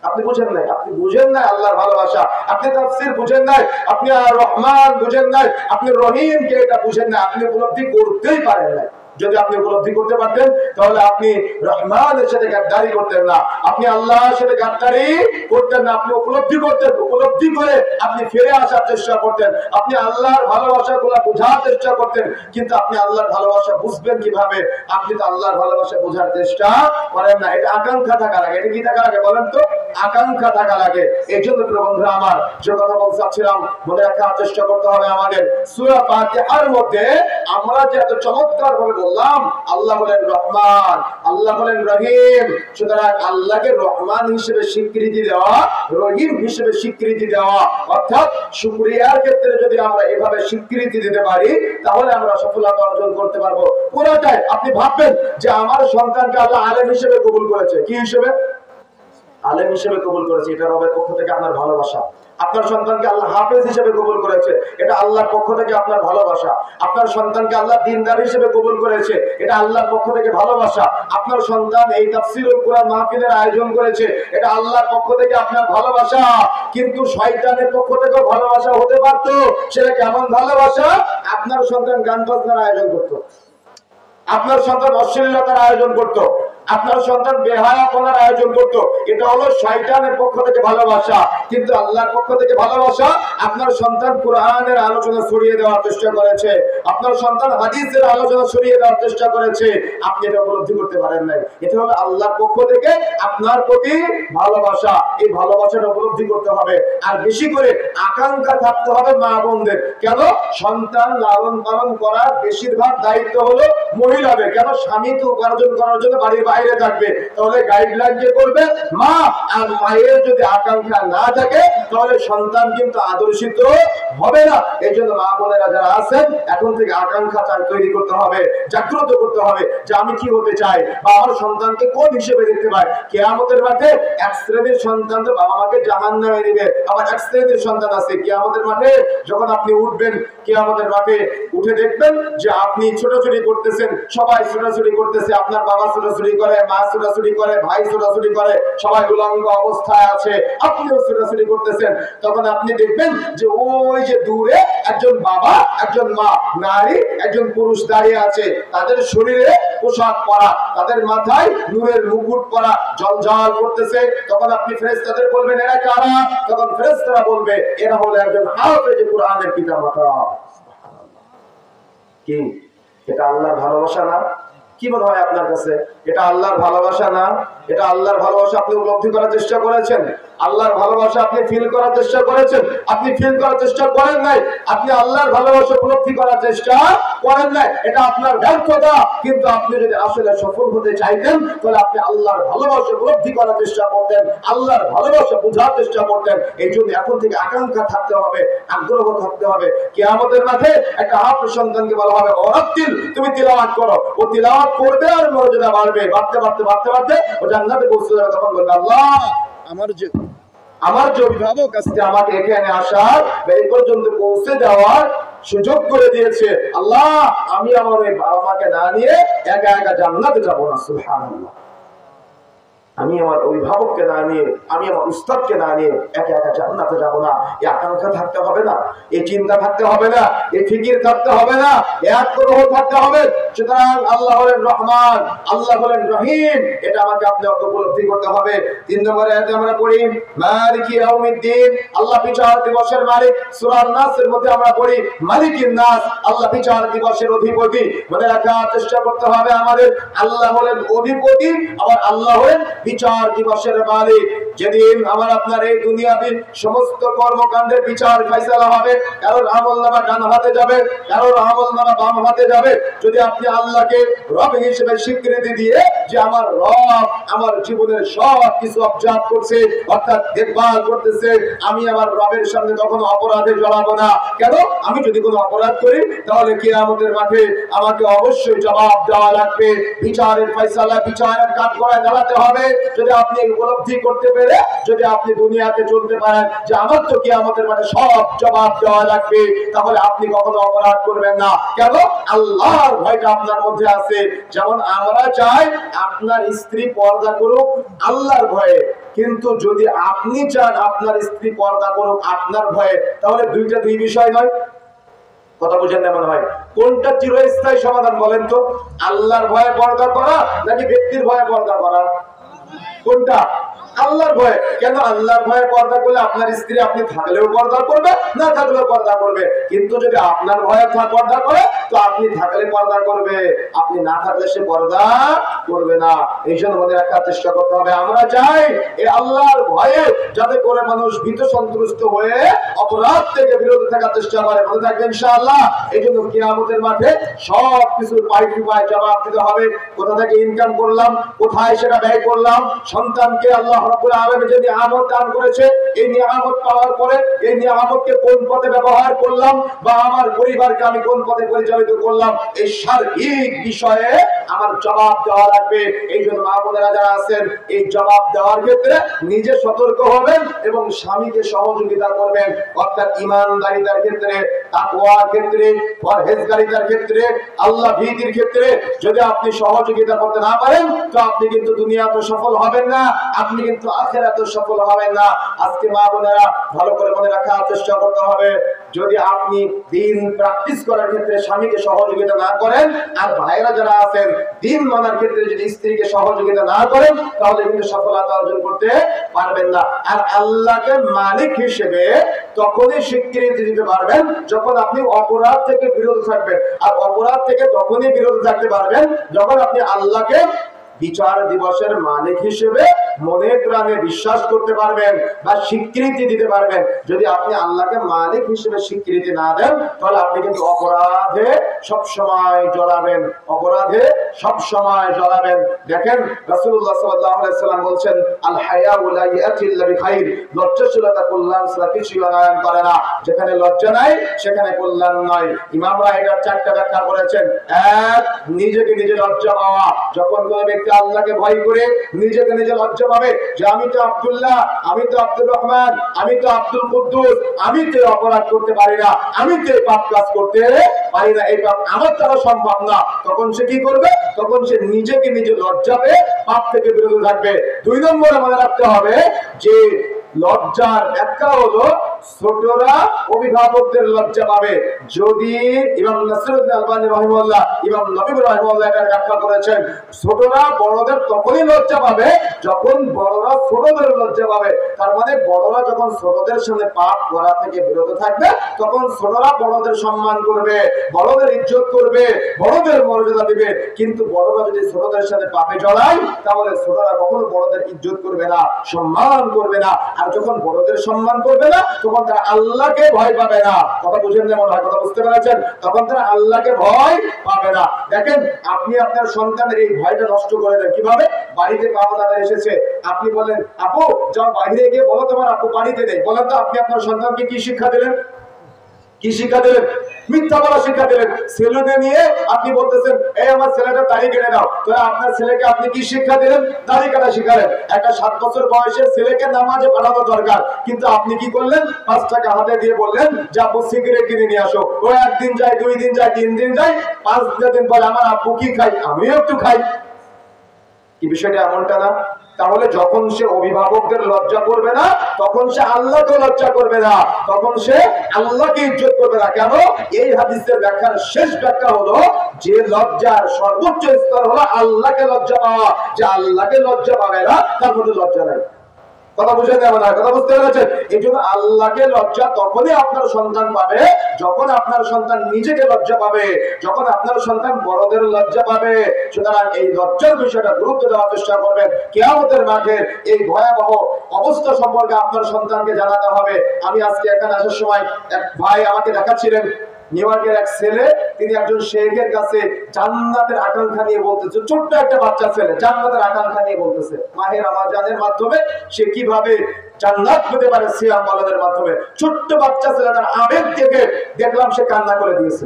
আপনি বুঝেন নাই, আপনি বুঝেন নাই আল্লাহর ভালোবাসা, আপনি তাফসীর বুঝেন নাই, আপনি আর রহমান বুঝেন নাই, আপনি রহিম কে এটা বুঝেন নাই, আপনি উপলব্ধি করতেই পারেন নাই। যদি আপনি উপলব্ধি করতে পারতেন তাহলে আপনি রহমানের সাথে গাদ্দারি করতেন না, আপনি আল্লাহর সাথে গাদ্দারি করতেন না, আপনি উপলব্ধি করতেন, উপলব্ধি করে আপনি ফিরে আসার চেষ্টা করতেন, আপনি আল্লাহর ভালোবাসাগুলো বোঝার চেষ্টা করতেন। কিন্তু আপনি আল্লাহর ভালোবাসা বুঝবেন কিভাবে? আপনি তো আল্লাহর ভালোবাসা বোঝার চেষ্টা করেন না। এটা আকাঙ্ক্ষা থাকা লাগে। এটা কি থাকা লাগে বলেন তো? আকাঙ্ক্ষা থাকা লাগে। এই জন্য বন্ধুরা আমার, যে কথা বলতে চাচ্ছিলাম মনে রাখার চেষ্টা করতে হবে আমাদের। সূরা ফাতিহার মধ্যে আমরা যে এত চমৎকার ভাবে বললাম, আল্লাহ হলেন রহমান, আল্লাহ হলেন রহিম। সুতরাং আল্লাহকে রহমান হিসেবে স্বীকৃতি দেওয়া, রহিম হিসেবে স্বীকৃতি দেওয়া, অর্থাৎ শুকরিয়ার ক্ষেত্রে যদি আমরা এভাবে স্বীকৃতি দিতে পারি তাহলে আমরা সফলতা অর্জন করতে পারবো। পুরোটাই আপনি ভাববেন যে আমার সন্তানকে আল্লাহ আলেম হিসেবে কবুল করেছে। কি হিসেবে? আলেম হিসেবে কবুল করেছে। এটা রবের পক্ষ থেকে আপনার ভালোবাসা। আপনার সন্তানকে আল্লাহ হাফেজ হিসেবে কবুল করেছে, এটা আল্লাহর পক্ষ থেকে আপনার ভালোবাসা। আপনার সন্তানকে আল্লাহ দ্বীনদার হিসেবে কবুল করেছে, এটা আল্লাহর পক্ষ থেকে ভালোবাসা। আপনার সন্তান এই তাফসীরুল কুরআন মাহফিলের আয়োজন করেছে, এটা আল্লাহর পক্ষ থেকে আপনার ভালোবাসা। কিন্তু শয়তানের পক্ষ থেকেও ভালোবাসা হতে পারতো। সেটা কেমন ভালোবাসা? আপনার সন্তান গান বাজনার আয়োজন করতো, আপনার সন্তান অশ্লীলতার আয়োজন করত, আপনার সন্তান বেহায়াপনার আয়োজন করত। এটা হলো শয়তানের পক্ষ থেকে ভালোবাসা। কিন্তু আল্লাহর পক্ষ থেকে ভালোবাসা, আপনার সন্তান কোরআনের আলোচনা ছড়িয়ে দেওয়ার চেষ্টা করেছে, আপনার সন্তান হাদিসের আলোচনা ছড়িয়ে দেওয়ার চেষ্টা করেছে। আপনি এটা উপলব্ধি করতে পারেন নাই। এটা হলো আল্লাহর পক্ষ থেকে আপনার প্রতি ভালোবাসা। এই ভালোবাসাটা উপলব্ধি করতে হবে। আর বেশি করে আকাঙ্ক্ষা থাকতে হবে মা বোনদের। কেন? সন্তান লালন পালন করার বেশিরভাগ দায়িত্ব হলো মহিলাদের। কেন? স্বামী তো উপার্জন করার জন্য বাড়ির বাইরে থাকবে, তাহলে গাইডলাইন কে করবে? মা। আর মায়ের যদি আকাঙ্ক্ষা না থাকে তাহলে সন্তান কিন্তু আদর্শিত হবে না। এই জন্য মা বোনেরা যারা আছেন, এখন থেকে আকাঙ্ক্ষা তৈরি করতে হবে, জাগ্রত করতে হবে যে আমি কি হতে চাই, বা আমার সন্তানকে কোন হিসেবে দেখতে পাই। কিয়ামতের মাঠে এক শ্রেণীর সন্তান তো বাবা মাকে জাহান্নামে দিবে, আবার এক শ্রেণীর সন্তান আছে কিয়ামতের মাঠে যখন আপনি উঠবেন, কিয়ামতের মাঠে উঠে দেখবেন যে আপনি ছোটাছুটি করতেছেন, সবাই ছোটাছুটি করতেছে, আপনার বাবা ছোটাছুটি করে, মা ছোটাছুটি করে, ভাই ছোটাছুটি করে, সবাই উলঙ্গ অবস্থায় আছে, আপনিও ছোটাছুটি করতেছেন। তখন আপনি দেখবেন যে ওই যে দূরে একজন বাবা, একজন মা, নারী, একজন পুরুষ দাঁড়িয়ে আছে, তাদের শরীরে পোশাক পরা, তাদের মাথায় নূরের মুকুট পরা, ঝলঝল করতেছে। তখন আপনি ফেরেশতাদের বলবেন এরা কারা? তখন ফেরেশতারা বলবে এরা হলো একজন হাফেজ কোরআনের পিতামাতা। কি এটা আল্লাহর ভালোবাসা না? কি মনে হয় আপনার কাছে? এটা আল্লাহর ভালোবাসা না? এটা আল্লাহর ভালোবাসা আপনি উপলব্ধি করার চেষ্টা করেছেন? আল্লাহর ভালোবাসা আপনি ফিল করার চেষ্টা করেছেন? আপনি ফিল করার চেষ্টা করেন নাই, আপনি আল্লাহর ভালোবাসা উপলব্ধি করার চেষ্টা করেন নাই। এটা আপনার ব্যর্থতা। কিন্তু আপনি যদি আসলে সফল হতে চাইতেন তাহলে আপনি আল্লাহর ভালোবাসা উপলব্ধি করার চেষ্টা করতেন, আল্লাহর ভালোবাসা বোঝার চেষ্টা করতেন। এই জন্য এখন থেকে আকাঙ্ক্ষা থাকতে হবে, আগ্রহ থাকতে হবে। কিয়ামতের মাঠে একটা হাফেজ সন্তানকে বলা হবে ওরাত্তিল, তুমি তিলাওয়াত করো। ও তিলাওয়াত করবে আর মর্যাদা বাড়বে, বাড়তে বাড়তে বাড়তে বাড়তে ও জান্নাতে পৌঁছে যাবে। তখন বলবে আল্লাহ আমার যে অভিভাবক আজকে আমাকে এখানে আসার এই পর্যন্ত পৌঁছে যাওয়ার সুযোগ করে দিয়েছে, আল্লাহ আমি আমার ওই বাবা মাকে না নিয়ে একা একা জান্নাতে যাবো না। সুবহানাল্লাহ। আমি আমার অভিভাবককে না নিয়ে, আমি আমার উস্তাদকে না নিয়ে একা একা জান্নাতে যাব না। এই আকাঙ্ক্ষা থাকতে হবে না, এই চিন্তা থাকতে হবে না, এই ফিকির থাকতে হবে না, এক আগ্রহ থাকতে হবে। সুতরাং আল্লাহ হলেন রহমান, আল্লাহ হলেন রহিম, এটা আমাকে আপনি উপলব্ধি করতে হবে। 3 নম্বরে আয়াতে আমরা পড়ি মালিকি ইয়াউমিদ্দিন, আল্লাহ বিচার দিবসের মালিক। সূরা নাসের মধ্যে আমরা পড়ি মালিকিন নাস, আল্লাহ বিচার দিবসের অধিপতি। মনে রাখার চেষ্টা করতে হবে আমাদের, আল্লাহ হলেন অধিপতি, আবার আল্লাহ হলেন বিচার দিবসের মালিক। যেদিন আমার আপনার এই দুনিয়াতে সমস্ত কর্মকাণ্ডের বিচার ফয়সালা হবে, কারোর আমলনামা ডান হাতে যাবে, কারোর আমলনামা বাম হাতে যাবে। যদি আপনি আল্লাহকে রব হিসেবে স্বীকৃতি দিয়ে যে আমার রব আমার জীবনের সব কিছু অবজার্ভ করছে, অর্থাৎ দেখভাল করতেছে, আমি আমার রবের সামনে কখনো অপরাধে জড়াবো না। কেন? আমি যদি কোনো অপরাধ করি তাহলে কিয়ামতের মাঠে আমাকে অবশ্যই জবাব দেওয়া লাগবে। বিচারের ফয়সালা, বিচারের কাঠগড়ায় দাঁড়াতে হবে। যদি আপনি উপলব্ধি করতে পেরে যদি আপনি দুনিয়াতে চলতে পারেন যে আমার তো কিয়ামতের মাঠে সব জবাব দেওয়া লাগবে, তাহলে আপনি কখনো অপরাধ করবেন না। কেন? আল্লাহর ভয়টা আপনার মধ্যে আছে। যেমন আমরা চাই আপনার স্ত্রী পর্দা করুক আল্লাহর ভয়ে, কিন্তু যদি আপনি চান আপনার স্ত্রী পর্দা করুক আপনার ভয়ে, তাহলে দুই বিষয় নয়। কথা বুঝেন না মনে হয়? কোনটা চিরস্থায়ী সমাধান বলেন তো? আল্লাহর ভয়ে পর্দা করা নাকি ব্যক্তির ভয়ে পর্দা করা? কোনটা? আল্লাহর ভয়ে। কেন? আল্লাহর ভয়ে পর্দা করলে আপনার স্ত্রী আপনি থাকলেও পর্দা করবে, না থাকলেও পর্দা করবে। কিন্তু যদি আপনার ভয়ে পর্দা করে, তো আপনি থাকলে পর্দা করবে, আপনি না থাকলে সে পর্দা করবে না। এই জন্য মনে রাখার চেষ্টা করতে হবে, আমরা চাই এই আল্লাহর ভয়ে যাতে করে মানুষ ভীত সন্ত্রস্ত হয়ে অপরাধ থেকে বিরত থাকার চেষ্টা করে। মনে থাকবেন ইনশাআল্লাহ। এই জন্য কিয়ামতের মাঠে সব কিছুর পাই টু পাই জবাব দিতে হবে। কোথা থেকে ইনকাম করলাম, কোথায় সেটা ব্যয় করলাম, সন্তানকে আল্লাহ রাব্বুল আলামিন যে নিয়ামত দান করেছে, এই নিয়ামত পাওয়ার পরে এই নিয়ামতকে কোন পথে ব্যবহার করলাম, বা আমার পরিবারকে আমি কোন পথে পরিচালিত করলাম, এই সার্বিক বিষয়ে আমার জবাব দেওয়া লাগবে। এই জন্য মা বোনেরা যারা আছেন, এই জবাব দেওয়ার ক্ষেত্রে নিজে সতর্ক হবেন এবং স্বামীকে সহযোগিতা করবেন। অর্থাৎ ঈমানদারিতার ক্ষেত্রে, তাকওয়ার ক্ষেত্রে, পরহেজগারিতার ক্ষেত্রে, আল্লাহ ভীতির ক্ষেত্রে যদি আপনি সহযোগিতা করতে না পারেন, তো আপনি কিন্তু দুনিয়াতে সফল হবেন না, আপনি কিন্তু আখিরাতে সফল হবেন না। আজকে মা বোনেরা ভালো করে মনে রাখার চেষ্টা করতে হবে, যদি আপনি দিন প্র্যাকটিস করার ক্ষেত্রে স্বামীকে সহযোগিতা না করেন, আর ভাইরা যারা আছেন দিন মানার ক্ষেত্রে যদি স্ত্রীকে সহযোগিতা না করেন, তাহলে কিন্তু সফলতা অর্জন করতে পারবেন না। আর আল্লাহকে মালিক হিসেবে তখনই স্বীকৃতি দিতে পারবেন যখন আপনি অপরাধ থেকে বিরত থাকবেন। আর অপরাধ থেকে তখনই বিরত থাকতে পারবেন যখন আপনি আল্লাহকে বিচার দিবসের মালিক হিসেবে মনে প্রাণে বিশ্বাস করতে পারবেন বা স্বীকৃতি দিতে পারবেন। যদি আপনি আল্লাহকে মালিক হিসেবে স্বীকৃতি না দেন, তাহলে আপনি কিন্তু অপরাধে সবসময় জড়াবেন, অপরাধে সবসময় জড়াবেন। দেখেন রাসূলুল্লাহ সাল্লাল্লাহু আলাইহি সাল্লাম বলছেন, আল হায়াউ লা ইয়াতি ইল্লা বিখাইর, লজ্জাশীলতা কল্যাণ ছাড়া কিছুই আনয়ন করে না। যেখানে লজ্জা নাই সেখানে কল্যাণ নাই। ইমামরা এটার চারটা ব্যাখ্যা করেছেন। এক, নিজেকে নিজে লজ্জা পাওয়া। যখন কোনো ব্যক্তি আল্লাহকে ভয় করে নিজেকে নিজে লজ্জা পাবে যে আমি তো আব্দুল্লাহ, আমি তো আব্দুর রহমান, আমি তো আব্দুল কুদ্দুস, আমি তো অপরাধ করতে পারি না, আমি তো পাপ কাজ করতে পারি না, এই পাপ আমার দ্বারা সম্ভব না, তখন সে কি করবে? তখন সে নিজেকে নিজে লজ্জা পেয়ে পাপ থেকে বিরত থাকবে। দুই নম্বরে মনে রাখতে হবে যে লজ্জার ব্যাখ্যা হলো ছোটরা অভিভাবকদের লজ্জা পাবে। যদি ইমাম নাসিরুদ্দিন আলবানী রাহিমাহুল্লাহ, ইমাম নবী রাহিমাহুল্লাহ এটা ব্যাখ্যা করেছেন, ছোটরা বড়দের তখনই লজ্জা পাবে যখন বড়রা ছোটদের লজ্জা পাবে। তার মানে বড়রা যখন ছোটদের সামনে পাপ করা থেকে বিরত থাকবে, তখন ছোটরা বড়দের সম্মান করবে, বড়দের ইজ্জত করবে, বড়দের মর্যাদা দিবে। কিন্তু বড়রা যদি ছোটদের সাথে পাপে জড়ায়, তাহলে ছোটরা কখনো বড়দের ইজ্জত করবে না, সম্মান করবে না। আর যখন বড়দের সম্মান করবে না, তখন তারা আল্লাহকে ভয় পাবে না। কথা বুঝেন যেমন হয়, কথা বুঝতে পেরেছেন? তখন তারা আল্লাহকে ভয় পাবে না। দেখেন, আপনি আপনার সন্তানের এই ভয়টা নষ্ট করে দেন কিভাবে? বাড়িতে পাওনাদার এসেছে, আপনি বলেন আপু যাও বাইরে গিয়ে বলো তোমার আপু বাড়িতে নেই। বলেন তো আপনি আপনার সন্তানকে কি শিক্ষা দিলেন? কি শিক্ষা দিলেন? মিথ্যা বলা শিক্ষা দিলেন। ছেলেকে নিয়ে আপনি বলতেছেন এই আমার ছেলেটা দাড়ি কেটে দাও, তাহলে আপনার ছেলেকে আপনি কি শিক্ষা দিলেন? দাড়ি কাটা শিখালেন। একটা 7 বছর বয়সের ছেলেকে নামাজে পাঠানো দরকার, কিন্তু আপনি কি করলেন? 5 টাকা হাতে দিয়ে বললেন যে আপু সিগারেট কিনে নিয়ে আসো। ও একদিন যায়, 2 দিন যায়, 3 দিন যায়, 5 দিন পরে আমার আব্বু কি খাই, আমিও একটু খাই। কি বিষয়টা এমনটা না? তাহলে যখন সে অভিভাবকদের লজ্জা করবে না, তখন সে আল্লাহকে লজ্জা করবে না, তখন সে আল্লাহকে ইজ্জত করবে না। কেন? এই হাদিসের ব্যাখ্যার শেষ ব্যাখ্যা হলো যে লজ্জার সর্বোচ্চ স্তর হলো আল্লাহকে লজ্জা পাওয়া। যে আল্লাহকে লজ্জা পাবে না, তার মধ্যে লজ্জা নাই। কথা বুঝে দেওয়া না, কথা বুঝতে পেরেছেন? এই জন্য আল্লাহকে লজ্জা তখনই আপনার সন্তান পাবে যখন আপনার সন্তান নিজেকে লজ্জা পাবে, যখন আপনার সন্তান বড়দের লজ্জা পাবে। সুতরাং এই লজ্জার বিষয়টা গুরুত্ব দেওয়ার চেষ্টা করবেন। কিয়ামতের মাঠে এই ভয়াবহ অবস্থা সম্পর্কে আপনার সন্তানকে জানাতে হবে। আমি আজকে এখানে আসার সময় এক ভাই আমাকে দেখাচ্ছিলেন, নিউ ইয়র্কের এক ছেলে, তিনি একজন শেখের কাছে জান্নাতের আকাঙ্ক্ষা নিয়ে বলতেছে। ছোট্ট একটা বাচ্চা ছেলে জান্নাতের আকাঙ্ক্ষা নিয়ে বলতেছে। মাহে রমজানের মাধ্যমে সে কিভাবে জান্নাত পেতে পারে সিয়াম পালনের মাধ্যমে। ছোট্ট বাচ্চা ছেলে, তার আবেগ থেকে দেখলাম সে কান্না করে দিয়েছে।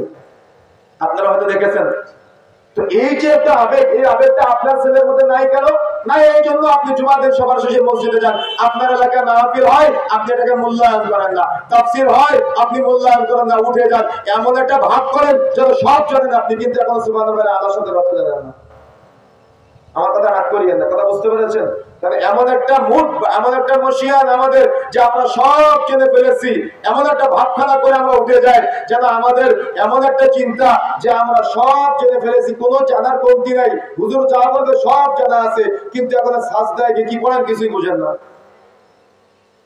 আপনারা হয়তো দেখেছেন। তো এই যে একটা আবেগ, এই আবেগটা আপনার ছেলের মধ্যে নাই কেন? না, এই জন্য আপনি জুমার সবার শেষে মসজিদে যান, আপনার এলাকায় মাহফিল হয়, আপনি এটাকে মূল্যায়ন করেন না, তাফসীর হয়, আপনি মূল্যায়ন করেন না, উঠে যান, এমন একটা ভাব করেন যেন সব জানেন আপনি, কিন্তু এখন সুবহানাল্লাহ আল্লাহর সাথে রক্ত জানেন না। আমার কথা রাগ করিয়েন না, কথা বুঝতে পেরেছেন? তাহলে এমন একটা মুড, এমন একটা মশিয়ান আমাদের যে আমরা সব জেনে ফেলেছি, এমন একটা ভাবখানা করে আমরা উঠে যাই যেন আমাদের এমন একটা চিন্তা যে আমরা সব জেনে ফেলেছি, কোনো জানার কমতি নাই, হুজুর যা বলবে সব জানা আছে, কিন্তু এখন সাজদায় কি করেন কিছুই বুঝেন না।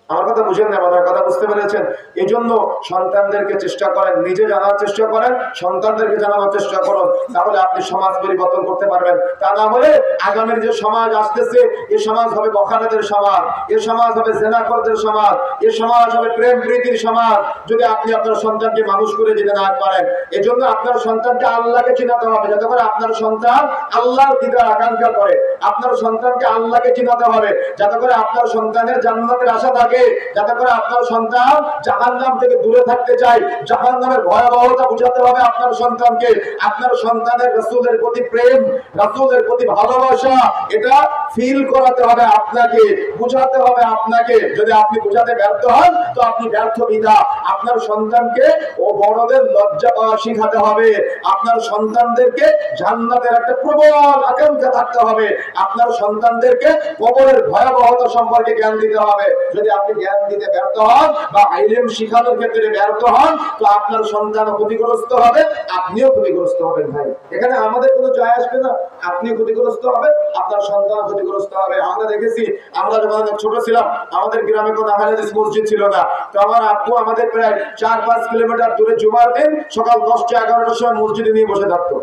আমার কথা বুঝেন না, আমার কথা বুঝতে পেরেছেন? এই জন্য সন্তানদেরকে চেষ্টা করেন, নিজে জানার চেষ্টা করেন, সন্তানদেরকে জানানোর চেষ্টা করুন, তাহলে আপনি সমাজ পরিবর্তন করতে পারবেন। তা না হলে আগামীর যে সমাজ আসতেছে, এ সমাজ হবে বখারাদের সমাজ, এ সমাজ হবে জেনাখোরদের সমাজ, এ সমাজ হবে প্রেম প্রীতির সমাজ, যদি আপনি আপনার সন্তানকে মানুষ করে যেতে না পারেন। এজন্য আপনার সন্তানকে আল্লাহকে চিনাতে হবে, যাতে করে আপনার সন্তান আল্লাহর দিদার আকাঙ্ক্ষা করে। আপনার সন্তানকে আল্লাহকে চিনাতে হবে, যাতে করে আপনার সন্তানের জান্নাতের আশা থাকে, যাতে করে আপনার সন্তান জাহান্নাম থেকে দূরে থাকতে চায়। জাহান্নামের ভয়াবহতা বুঝাতে হবে আপনার সন্তানকে। আপনার সন্তানের রাসূলের প্রতি প্রেম, রাসূলের প্রতি ভালোবাসা, এটা ফিল করাতে হবে আপনাকে, বুঝাতে হবে আপনাকে। যদি আপনি বুঝাতে ব্যর্থ হন তো আপনি ব্যর্থ বিধা। আপনার সন্তানকে ও বড়দের লজ্জা পাওয়া শিখাতে হবে। আপনার সন্তানদেরকে জান্নাতের একটা প্রবল আকাঙ্ক্ষা থাকতে হবে। আপনার সন্তানদেরকে কবরের ভয়াবহতা সম্পর্কে জ্ঞান দিতে হবে। যদি আপনি জ্ঞান দিতে ব্যর্থ হন বা ইলম শিখানোর ক্ষেত্রে ব্যর্থ হন তো আপনার সন্তান ক্ষতিগ্রস্ত হবে, আপনিও ক্ষতিগ্রস্ত হবেন। ভাই, এখানে আমাদের কোনো যায় আসবে না। আপনিও ক্ষতিগ্রস্ত হবে, আপনার সন্তান ক্ষতিগ্রস্ত হবে। আমরা দেখেছি, আমরা যখন ছোট ছিলাম আমাদের গ্রামে কোনো আহলে হাদিস মসজিদ ছিল না, তো আমার আব্বু আমাদের প্রায় 4-5 কিলোমিটার দূরে জুমার দিন সকাল 10টা-11টার সময় মসজিদে নিয়ে বসে থাকতো।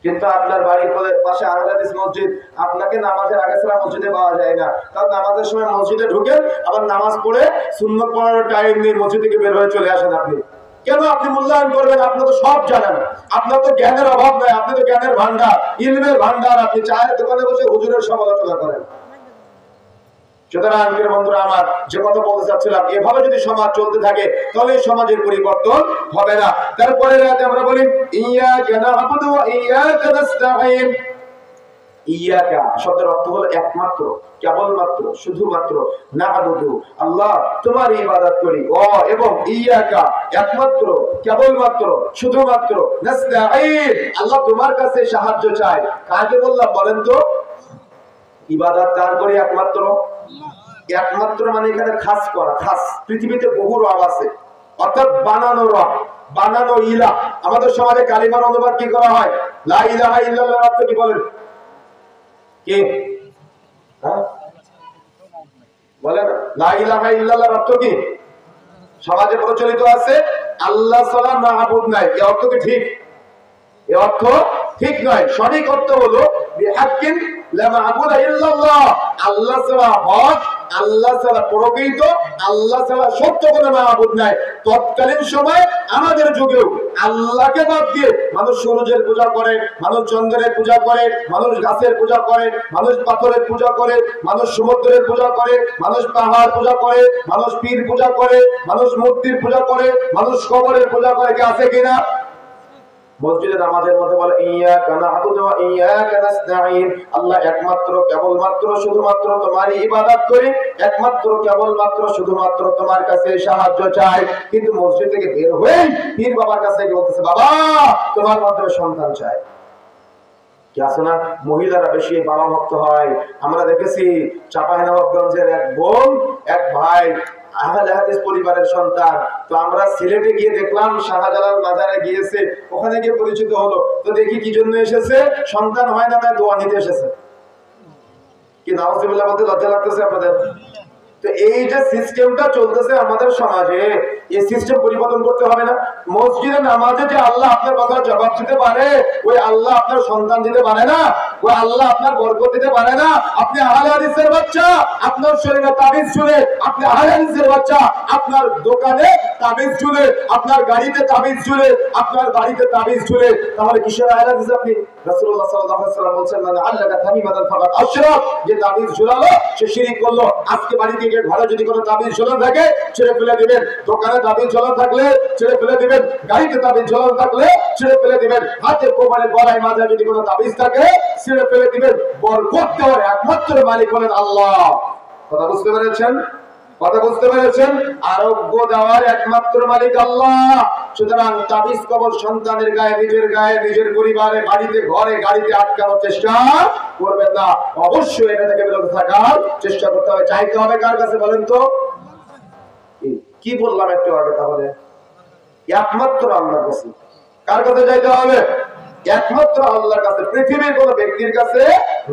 কিন্তু আপনার বাড়ির পাশে আহলে হাদিস মসজিদ, আপনাকে নামাজের আগে ছাড়া মসজিদে পাওয়া যায় না। কারণ নামাজের সময় মসজিদে ঢুকেন, আবার নামাজ পড়ে সুন্নত পড়ার টাইম নেই, মসজিদ থেকে বের হয়ে চলে আসেন। আপনি কেন আপনি মূল্যায়ন করবেন? আপনি তো সব জানেন, আপনার তো জ্ঞানের অভাব নাই, আপনি তো জ্ঞানের ভান্ডার, ইলমের ভান্ডার। আপনি চায়ের দোকানে বসে হুজুরের সমালোচনা করেন। সুতরাং বন্ধুরা আমার, যে কথা বলতে চাচ্ছিলাম, এভাবে যদি সমাজ চলতে থাকে তাহলে সমাজের পরিবর্তন হবে না। তারপরে রাতে আমরা বলি ইয়াকা না'বুদু ওয়া ইয়াকা নাস্তাঈন। ইয়াকা শব্দের অর্থ হলো একমাত্র, কেবলমাত্র, শুধুমাত্র। না'বুদু আল্লাহ তোমার ইবাদত করি, ও এবং ইয়াকা একমাত্র, কেবলমাত্র, শুধুমাত্র। নাস্তাঈন আল্লাহ তোমার কাছে সাহায্য চাই। কাকে বললাম বলেন তো? ইবাদত কার করি? একমাত্র। একমাত্র মানে এখানে খাস করা, খাস। পৃথিবীতে বহু রব আছে, অর্থাৎ বানানো রব, বানানো ইলা। আমাদের সমাজে কালিমার অনুবাদ কি করা হয়? লা ইলাহা ইল্লাল্লাহর অর্থ কি বলেন? কি বলেন? লা ইলাহা ইল্লাল্লাহর অর্থ কি সমাজে প্রচলিত আছে? আল্লাহ ছাড়া মাহবুদ নাই। এই অর্থ কি ঠিক? এই অর্থ ঠিক নয়। সঠিক অর্থ হলো বিহাক্কিন লা মা'বুদা ইল্লাল্লাহ। আল্লাহ ছাড়া হক, আল্লাহ ছাড়া প্রকৃত, আল্লাহ ছাড়া সত্য কোনো মাহবুদ নাই। তৎকালীন সময় আমাদের যুগেও আল্লাহকে বাদ দিয়ে মানুষ সূর্যের পূজা করে, মানুষ চন্দ্রের পূজা করে, মানুষ গাছের পূজা করে, মানুষ পাথরের পূজা করে, মানুষ সমুদ্রের পূজা করে, মানুষ পাহাড় পূজা করে, মানুষ পীর পূজা করে, মানুষ মূর্তির পূজা করে, মানুষ কবরের পূজা করে। কি আছে কিনা? মসজিদে নামাজের মধ্যে বলে ইয়াকা না'বুদু ওয়া ইয়াকা নাস্তাঈন। আল্লাহ একমাত্র, কেবলমাত্র, শুধুমাত্র তোমারই ইবাদত করি, একমাত্র, কেবলমাত্র, শুধুমাত্র তোমার কাছে সাহায্য চাই। কিন্তু মসজিদ থেকে বের হয়ে পীর বাবার কাছে গিয়ে বলতেছে, বাবা তোমার মাধ্যমে সন্তান চাই। কি আছে না, মহিলারা বেশি বাবা ভক্ত হয়। আমরা দেখেছি চাঁপাইনবাবগঞ্জের এক বোন, এক ভাই আহলে হাদিস পরিবারের সন্তান। তো আমরা সিলেটে গিয়ে দেখলাম, শাহজালাল মাজারে গিয়েছে, ওখানে গিয়ে পরিচিত হলো। তো দেখি কি জন্য এসেছে? সন্তান হয় না, তাই দোয়া নিতে এসেছে। কি নাউজুবিল্লাহ বলতে লজ্জা লাগতেছে আপনাদের? তো এই যে সিস্টেমটা চলতেছে আমাদের সমাজে, এই সিস্টেম পরিবর্তন করতে হবে না? মসজিদে নামাজে যে আল্লাহ আপনার কথা জবাব দিতে পারে, ওই আল্লাহ আপনার সন্তান দিতে পারে না? ওই আল্লাহ আপনার বরকত দিতে পারে না? আপনি আহলে হাদিসের বাচ্চা, আপনার শরীরে তাবিজ ঝুলে, আপনি আহলে হাদিসের বাচ্চা, আপনার দোকানে তাবিজ ঝুলে, আপনার গাড়িতে তাবিজ ঝুলে, আপনার বাড়িতে তাবিজ ঝুলে, তাহলে কিসের আহলে হাদিস আপনি? রাসূলুল্লাহ সাল্লাল্লাহু আলাইহি ওয়াসাল্লাম বলেছেন, মান আল্লাকা তামিমাতান ফাকাদ আশরাক। যে তাবিজ ঝুলালো সে শিরক করলো। আজকে বাড়িতে গিয়ে ঘরে যদি কোনো তাবিজ ঝোলানো থাকে ছেড়ে ফেলে দিবেন, দোকানে তাবিজ ঝোলানো থাকলে ছেড়ে ফেলে দিবেন, গাড়িতে তাবিজ ঝোলানো থাকলে ছেড়ে ফেলে দিবেন, হাতে কোমরে গলায় মাথায় যদি কোনো তাবিজ থাকে ছেড়ে ফেলে দিবেন। বরকত দেওয়ার একমাত্র মালিক হলেন আল্লাহ। কথা বুঝতে পেরেছেন? কথা বুঝতে পেরেছেন? আরোগ্য দেওয়ার একমাত্র মালিক আল্লাহ। সুতরাং তাবিজ কবজ সন্তানের গায়ে, নিজের পরিবারে, বাড়িতে, ঘরে, গাড়িতে আটকানোর চেষ্টা করবেন না। অবশ্যই এটা থেকে বিরত থাকার চেষ্টা করতে হবে। চাইতে হবে কার কাছে বলেন তো? কি বললাম একটু আগে? তাহলে একমাত্র আল্লাহর কাছে। কার কাছে যাইতে হবে? একমাত্র আল্লাহর কাছে, পৃথিবীর কোন ব্যক্তির কাছে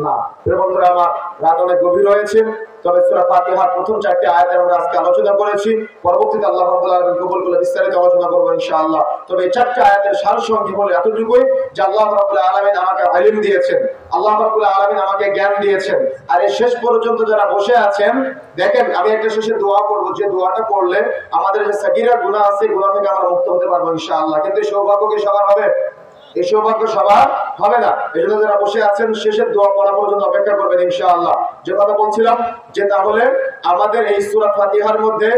না। বন্ধুরা আমার, রাত অনেক গভীর হয়েছে, তবে সূরা ফাতিহার প্রথম 4টি আয়াত আমরা আজকে আলোচনা করেছি। পরবর্তীতে আল্লাহ রাব্বুল আলামিন কবুল করলে বিস্তারিত আলোচনা করব ইনশাআল্লাহ। তবে এই 4টি আয়াতের সারসংক্ষেপ হলো এতটুকুই যে আল্লাহ রাব্বুল আলামিন আমাকে ইলম দিয়েছেন, আল্লাহ রাব্বুল আলামিন আমাকে জ্ঞান দিয়েছেন। আর এই শেষ পর্যন্ত যারা বসে আছেন, দেখেন আমি একটা শেষে দোয়া করব, যে দোয়াটা করলে আমাদের যে সাগীরা গুনাহ আছে, গুনাহ থেকে আমরা মুক্ত হতে পারবো ইনশাআল্লাহ। কিন্তু এই সৌভাগ্য কি সবার হবে? এই সৌভাগ্য সবার হবে না। এই জন্য যারা বসে আছেন শেষের দোয়া পড়া পর্যন্ত অপেক্ষা করবেন ইনশাআল্লাহ। যে কথা বলছিলাম, যে তাহলে আমাদের এই সূরা ফাতিহার মধ্যে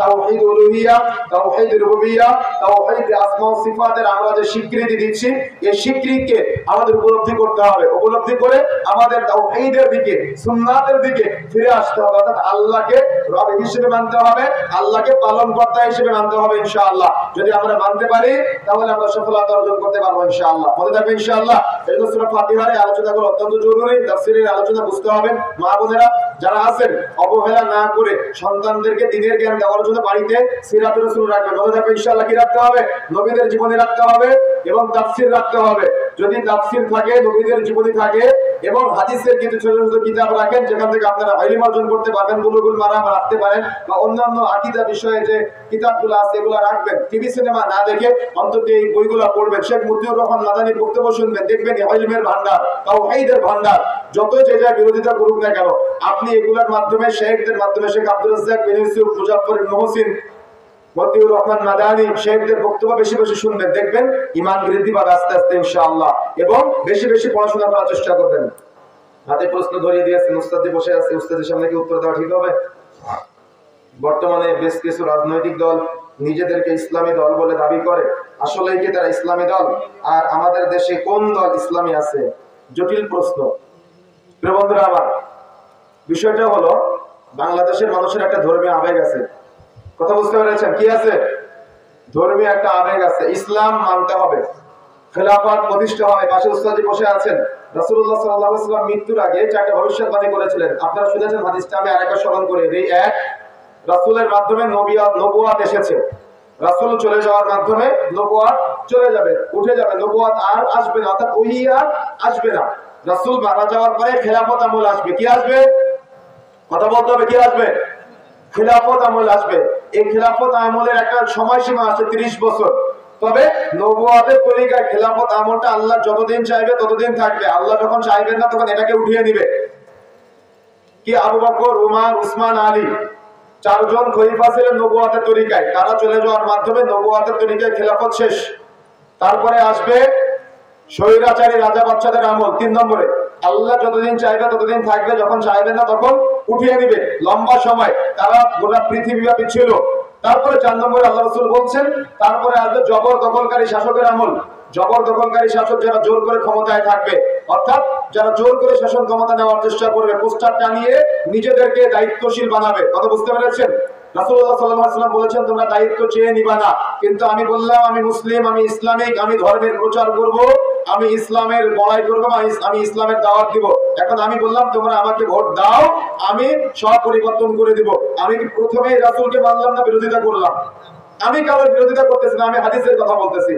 তাওহীদ উলুহিয়া, তাওহীদ রুবুবিয়্যা, তাওহীদ আসমা ও সিফাতের আমরা যে স্বীকৃতি দিচ্ছি, এই স্বীকৃতিকে আমাদের উপলব্ধি করতে হবে। উপলব্ধি করে আমাদের তাওহীদের দিকে, সুন্নাতের দিকে ফিরে আসতে হবে। অর্থাৎ আল্লাহকে রব হিসেবে মানতে হবে, আল্লাহকে পালনকর্তা হিসেবে মানতে হবে ইনশাআল্লাহ। যদি আমরা মানতে পারি তাহলে আমরা সফলতা অর্জন করতে পারবো ইনশাআল্লাহ। মনে থাকবে ইনশাআল্লাহ। এই জন্য সূরা ফাতিহার আলোচনাগুলো অত্যন্ত জরুরি। তাফসীরের আলোচনা বুঝতে হবে। মা বোনেরা যারা আছেন, অবহেলা না করে সন্তানদেরকে দ্বীনের জ্ঞান দেওয়ার জন্য বাড়িতে সিরাতুর রাসূল রাখবেন। মনে থাকবে ইনশাআল্লাহ। কি রাখতে হবে? নবীদের জীবনী রাখতে হবে এবং তাফসীর রাখতে হবে। যদি তাফসীর থাকে, নবীদের জীবনী থাকে এবং হাদিসের কিছু ছোট ছোট কিতাব রাখেন, যেখান থেকে আপনারা ইলম অর্জন করতে পারবেন, বুলুগুল মারাম রাখতে পারেন, বা অন্যান্য আকীদা বিষয়ে যে কিতাবগুলো আছে এগুলো রাখবেন। টিভি সিনেমা না দেখে অন্তত এই বইগুলো পড়বেন। শেখ মুজিবুর রহমান মাদানীর বক্তব্য শুনবেন, দেখবেন ইলমের ভান্ডার, তাওহীদের ভান্ডার। যত যে যা বিরোধিতা করুক না কেন, আপনি এগুলোর মাধ্যমে, শেখদের মাধ্যমে, শেখ আব্দুর রাজ্জাক বিন ইউসুফ, মুজাফফর ইবনে মুহসিন, মতিউর রহমান মাদানী, শেখদের বক্তব্য বেশি বেশি শুনবেন, দেখবেন ঈমান বৃদ্ধি পাবে আস্তে আস্তে ইনশাআল্লাহ। এবং বেশি বেশি পড়াশোনা করার চেষ্টা করবেন। হাতে প্রশ্ন ধরিয়ে দিয়েছেন, উস্তাদ বসে আছে, উস্তাদের সামনে কি উত্তর দেওয়া ঠিক হবে? বর্তমানে বেশ কিছু রাজনৈতিক দল নিজেদেরকে ইসলামী দল বলে দাবি করে। আসলে কি তারা ইসলামী দল? আর আমাদের দেশে কোন দল ইসলামী আছে? জটিল প্রশ্ন। প্রিয় বন্ধুরা আমার, বিষয়টা হলো বাংলাদেশের মানুষের একটা ধর্মীয় আবেগ আছে। কথা বুঝতে পেরেছেন? কি আছে? ধর্মীয় একটা আবেগ আছে। ইসলাম মানতে হবে, খেলাফত প্রতিষ্ঠা হবে। পাশে উস্তাদজি বসে আছেন। রাসূলুল্লাহ সাল্লাল্লাহু আলাইহি ওয়াসাল্লাম মৃত্যুর আগে 4টা ভবিষ্যৎবাণী করেছিলেন। আপনারা শুনেছেন হাদিসটা, আমি আরেকবার স্মরণ করে দিই। এক, রাসূলের মাধ্যমে নবুয়াত এসেছে। রাসূল চলে যাওয়ার মাধ্যমে নবুয়াত চলে যাবে, উঠে যাবে, নবুয়াত আর আসবে না, অর্থাৎ ওহী আর আসবে না। রাসূল মারা যাওয়ার পরে খেলাফত আমল আসবে। কি আসবে? কথা বলতে হবে। কি আসবে? খেলাফত আমল আসবে। এই খেলাফত আমলের একটা সময়সীমা আছে 30 বছর। তবে নবুয়াতের তরিকায় খেলাফত আমলটা আল্লাহ যতদিন চাইবে ততদিন থাকবে। আল্লাহ যখন চাইবেন না তখন এটাকে উঠিয়ে নিবে। কি আবু বকর, উমর, উসমান, আলী 4 জন খলিফা ছিলেন নবুয়াতের তরিকায়। তারা চলে যাওয়ার মাধ্যমে নবুয়াতের তরিকায় খেলাফত শেষ। তারপরে আসবে স্বৈরাচারী রাজা বাচ্চাদের আমল 3 নম্বরে। আল্লাহ যতদিন চাইবে ততদিন থাকবে, যখন চাইবেন না তখন উঠিয়ে নিবে। লম্বা সময় তারা গোটা পৃথিবীব্যাপী ছিল। তারপরে 4 নম্বরে আল্লাহ রাসূল বলছেন, তারপরে আসবে জবর দখলকারী শাসকের আমল। জবর দখলকারী শাসক যারা জোর করে ক্ষমতায় থাকবে, অর্থাৎ যারা জোর করে শাসন ক্ষমতা নেওয়ার চেষ্টা করবে, পোস্টার টানিয়ে নিজেদেরকে দায়িত্বশীল বানাবে। কথা বুঝতে পেরেছেন? রাসূলুল্লাহ সাল্লাল্লাহু আলাইহি ওয়াসাল্লাম বলেছেন, তোমরা দায়িত্ব চেয়ে নিবা না। কিন্তু আমি বললাম আমি মুসলিম, আমি ইসলামিক, আমি ধর্মের প্রচার করব, আমি ইসলামের বড়াই করব, আমি ইসলামের দাওয়াত দিব। এখন আমি বললাম তোমরা আমাকে ভোট দাও, আমি সব পরিবর্তন করে দিব। আমি প্রথমেই রাসূলকে মানলাম না, বিরোধিতা করলাম? আমি কারোর বিরোধিতা করতেছি না, আমি হাদিসের কথা বলতেছি।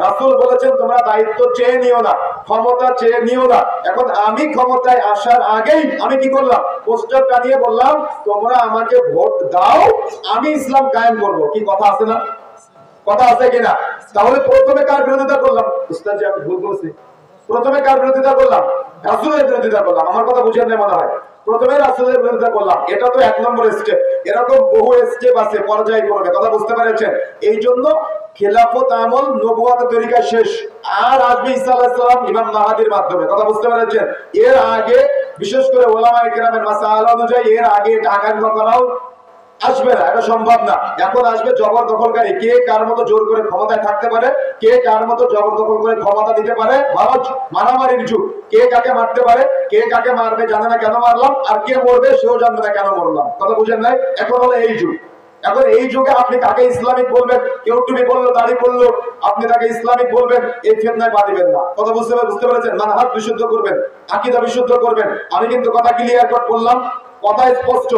রাসূল বলেছেন তোমরা দায়িত্ব চেয়ে নিও না, ক্ষমতা চেয়ে নিও না। এখন আমি ক্ষমতায় আসার আগেই আমি কি করলাম? পোস্টার টানিয়ে বললাম তোমরা আমাকে ভোট দাও, আমি ইসলাম কায়েম করব। কি কথা আছে না? কথা আছে কিনা? তাহলে প্রথমে কার বিরোধিতা করলাম? উস্তাদ জি আমি ভুল বলছি। প্রথমে কার বিরোধিতা করলাম? রাসূলের বিরোধিতা করলাম। আমার কথা বুঝেন না মনে হয়? প্রথমে রাসূলের বিরোধিতা করলাম। এটা তো 1 নম্বর স্টেপ। এরকম বহু স্টেপ আছে, পর্যায় করবে। কথা বুঝতে পেরেছেন? এই জন্য খেলাফত আমল নবুয়াতের তরিকায় শেষ। আর আসবে ঈসা আলাইহিস সালাম ইমাম মাহদির মাধ্যমে। কথা বুঝতে পেরেছেন? এর আগে বিশেষ করে উলামায়ে কেরামের মাসআলা অনুযায়ী এর আগে এটা আকাঙ্ক্ষা করাও আসবে না, এটা সম্ভব না। এখন আসবে জবর দখলকারী। কে কার মতো জোর করে ক্ষমতায় থাকতে পারে, কে কার মতো জবর দখল করে ক্ষমতা দিতে পারে, মারামারির যুগ। কে কাকে মারতে পারে, কে কাকে মারবে জানে না কেন মারলাম, আর কে মরবে সেও জানবে না কেন মরলাম। কথা বুঝেন নাই? এখন হলো এই যুগ। এখন এই যুগে আপনি কাকে ইসলামিক বলবেন? কেউ টুপি পরলো, দাড়ি পরলো, আপনি তাকে ইসলামিক বলবেন, এই ফিতনায় পা দিবেন না। কথা বুঝতে পেরেছেন? মানহাজ বিশুদ্ধ করবেন, আকীদা বিশুদ্ধ করবেন। আমি কিন্তু কথা ক্লিয়ার কাট বললাম, কথা স্পষ্ট।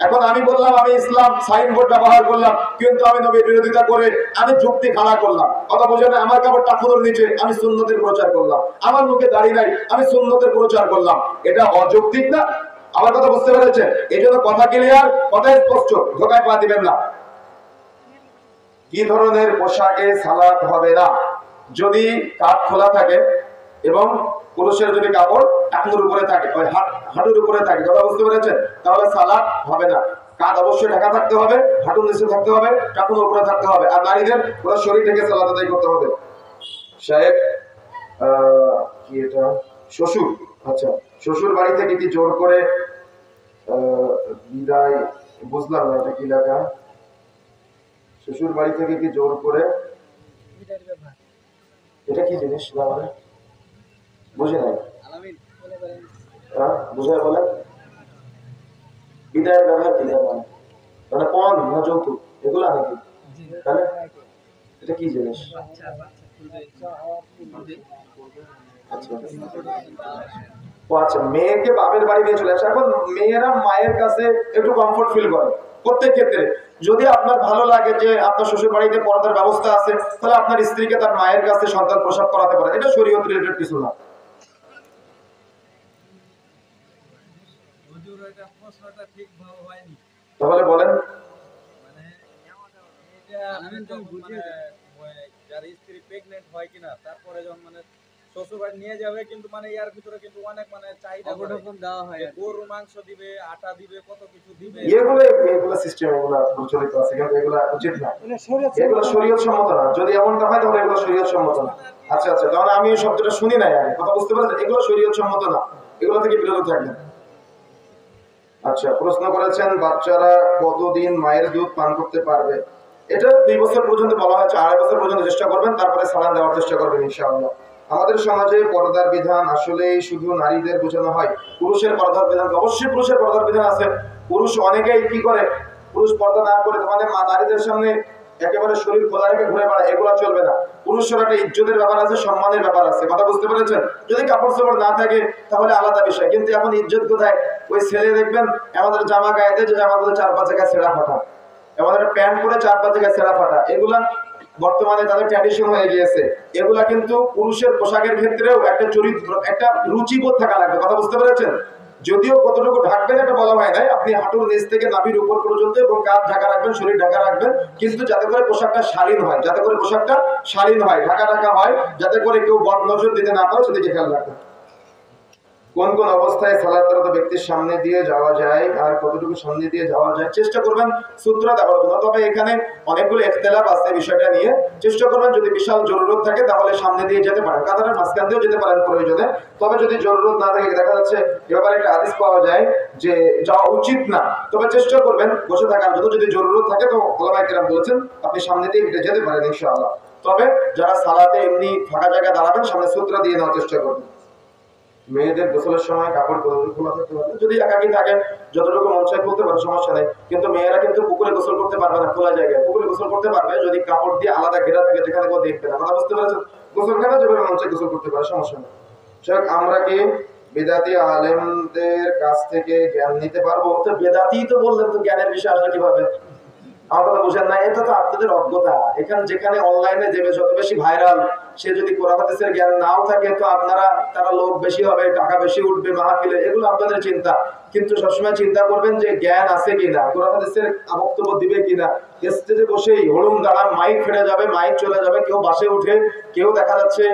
এখন আমি বললাম আমি ইসলাম, সাইনবোর্ড ব্যবহার করলাম, কিন্তু আমি নবীর বিরোধিতা করে আমি যুক্তি খাড়া করলাম। কথা বোঝেন? আমার কাপড় টাকুরের নিচে আমি সুন্নতের প্রচার করলাম, আমার মুখে দাড়ি নাই, আমি সুন্নতের প্রচার করলাম। এটা অযৌক্তিক না? আমার কথা বুঝতে পেরেছেন? এই জন্য কথা ক্লিয়ার, কথা স্পষ্ট, ধোকায় পা দিবেন না। কি ধরনের পোশাকে সালাত হবে না? যদি কাঁধ খোলা থাকে এবং পুরুষের যদি কাপড় টাকনুর উপরে থাকে, ওই হাঁটুর উপরে থাকে, কথা বুঝতে পেরেছেন, তাহলে সালাত হবে না। কাঁধ অবশ্যই ঢাকা থাকতে হবে, হাঁটুর নিচে থাকতে হবে, টাকনুর উপরে থাকতে হবে। আর নারীদের পুরো শরীর থেকে সালাত আদায় করতে হবে। সাহেব কি এটা? শ্বশুর, আচ্ছা, শ্বশুর বাড়ি থেকে কি জোর করে বিদায়? বুঝলাম না এটা কি লেখা। শ্বশুর বাড়ি থেকে কি জোর করে, এটা কি জিনিস মানে বুঝে নাই, বুঝে বলেন। বিদায়ের ব্যবহার কি মানে পণ না যৌতুক এগুলা নাকি? তাহলে এটা কি জিনিস? আচ্ছা, মেয়েকে বাপের বাড়ি নিয়ে চলে আসে। এখন মেয়েরা মায়ের কাছে একটু কমফোর্ট ফিল করে প্রত্যেক ক্ষেত্রে। যদি আপনার ভালো লাগে যে আপনার শ্বশুর বাড়িতে পর্দার ব্যবস্থা আছে, তাহলে আপনার স্ত্রীকে তার মায়ের কাছে সন্তান প্রসব করাতে পারে। এটা শরীয়ত রিলেটেড কিছু না। তাহলে বলেন, যার স্ত্রী প্রেগনেন্ট হয় কিনা, তারপরে যখন মানে শ্বশুরবাড়ি নিয়ে যাবে, কিন্তু মানে ইয়ার ভিতরে কিন্তু অনেক মানে চাহিদা দেওয়া হয়, গরু মাংস দিবে, আটা দিবে, কত কিছু দিবে। এগুলো সিস্টেম, এগুলো প্রচলিত আছে, কিন্তু এগুলো উচিত না, এগুলো শরীয়ত সম্মত না। যদি এমনটা হয় তাহলে এগুলো শরীয়ত সম্মত না। আচ্ছা আচ্ছা, তাহলে আমি এই শব্দটা শুনি নাই আগে, কথা বুঝতে পারছেন? এগুলো শরীয়ত সম্মত না, এগুলো থেকে বিরত থাকবেন। আচ্ছা, প্রশ্ন করেছেন বাচ্চারা কতদিন মায়ের দুধ পান করতে পারবে? এটা 2 বছর পর্যন্ত বলা হয়েছে, 2.5 বছর পর্যন্ত চেষ্টা করবেন, তারপরে সালান দেওয়ার চেষ্টা করবেন ইনশাআল্লাহ। আমাদের সমাজে পর্দার বিধান আসলেই শুধু নারীদের বোঝানো হয়? পুরুষের পর্দার বিধান, অবশ্যই পুরুষের পর্দার বিধান আছে। পুরুষ অনেকেই কি করে, পুরুষ পর্দা না করে মানে নারীদের সামনে একেবারে শরীর খোলা রেখে ঘুরে বেড়ায়, এগুলো চলবে না। পুরুষের একটা ইজ্জতের ব্যাপার আছে, সম্মানের ব্যাপার আছে, কথা বুঝতে পেরেছেন? যদি কাপড় চোপড় না থাকে তাহলে আলাদা বিষয়, কিন্তু এখন ইজ্জত কোথায়? ওই ছেলে দেখবেন আমাদের জামা গায়ে দেয়, যে জামা গুলো 4-5 জায়গায় ছেঁড়া ফাটা, আমাদের প্যান্ট পরে 4-5 জায়গায় ছেঁড়া ফাটা, এগুলা বর্তমানে তাদের ট্র্যাডিশন হয়ে গিয়েছে। এগুলা কিন্তু পুরুষের পোশাকের ক্ষেত্রেও একটা চরিত্র, একটা রুচিবোধ থাকা লাগবে, কথা বুঝতে পেরেছেন? যদিও কতটুকু ঢাকবেন এটা বলা হয় নাই, আপনি হাঁটুর নিচ থেকে নাভির উপর পর্যন্ত এবং কাঁধ ঢাকা রাখবেন, শরীর ঢাকা রাখবেন, কিন্তু যাতে করে পোশাকটা শালীন হয়, যাতে করে পোশাকটা শালীন হয়, ঢাকা ঢাকা হয়, যাতে করে কেউ বদনজর দিতে না পারে, সেদিকে খেয়াল রাখবেন। কোন কোন অবস্থায় সালাতরত ব্যক্তির সামনে দিয়ে যাওয়া যায় আর কতটুকু সামনে দিয়ে যাওয়া যায়? চেষ্টা করবেন সূত্র দেওয়ার জন্য, তবে এখানে অনেকগুলো ইখতিলাফ আছে বিষয়টা নিয়ে। চেষ্টা করবেন যদি বিশাল জরুরত থাকে তাহলে সামনে দিয়ে যেতে পারেন, কাতারের মাঝখান দিয়েও যেতে পারেন প্রয়োজনে। তবে যদি জরুরত না থাকে, দেখা যাচ্ছে এবার একটা হাদিস পাওয়া যায় যে যাওয়া উচিত না, তবে চেষ্টা করবেন বসে থাকার জন্য। যদি জরুরত থাকে তো ওলামায়ে কেরাম বলেছেন আপনি সামনে দিয়ে হেঁটে যেতে পারেন ইনশাআল্লাহ। তবে যারা সালাতে এমনি ফাঁকা জায়গায় দাঁড়াবেন, সামনে সূত্র দিয়ে নেওয়ার চেষ্টা করবেন। মেয়েদের গোসলের সময় কাপড় খোলা থাকতে পারে, যদি একাকি থাকেন যতটুকু মন চায় খুলতে পারে, সমস্যা নেই। কিন্তু মেয়েরা কিন্তু পুকুরে গোসল করতে পারবে না, খোলা জায়গায়। পুকুরে গোসল করতে পারবে যদি কাপড় দিয়ে আলাদা ঘেরা থাকে, যেখানে কেউ দেখবে না, কথা বুঝতে পেরেছেন? গোসলখানা যেভাবে মন চায় গোসল করতে পারে, সমস্যা নেই। আমরা কি বেদাতি আলেমদের কাছ থেকে জ্ঞান নিতে পারবো? তো বেদাতি তো বললেন, তো জ্ঞানের বিষয় আসলে কিভাবে? আমার কথা বুঝেন না, এটা তো আপনাদের অজ্ঞতা। এখানে যেখানে অনলাইনে দেবে যত বেশি ভাইরাল, সে যদি কোরআন হাদিসের জ্ঞান নাও থাকে তো তারা লোক বেশি হবে, টাকা বেশি উঠবে মাহফিলে, এগুলো আপনাদের চিন্তা। কিন্তু সবসময় চিন্তা করবেন যে জ্ঞান আছে কিনা, কোরআন হাদিসের বক্তব্য দিবে কিনা। স্টেজে বসেই হলুম দাঁড়ান, মাইক ফেটে যাবে, মাইক চলে যাবে, কেউ বাসে উঠে, কেউ দেখা যাচ্ছে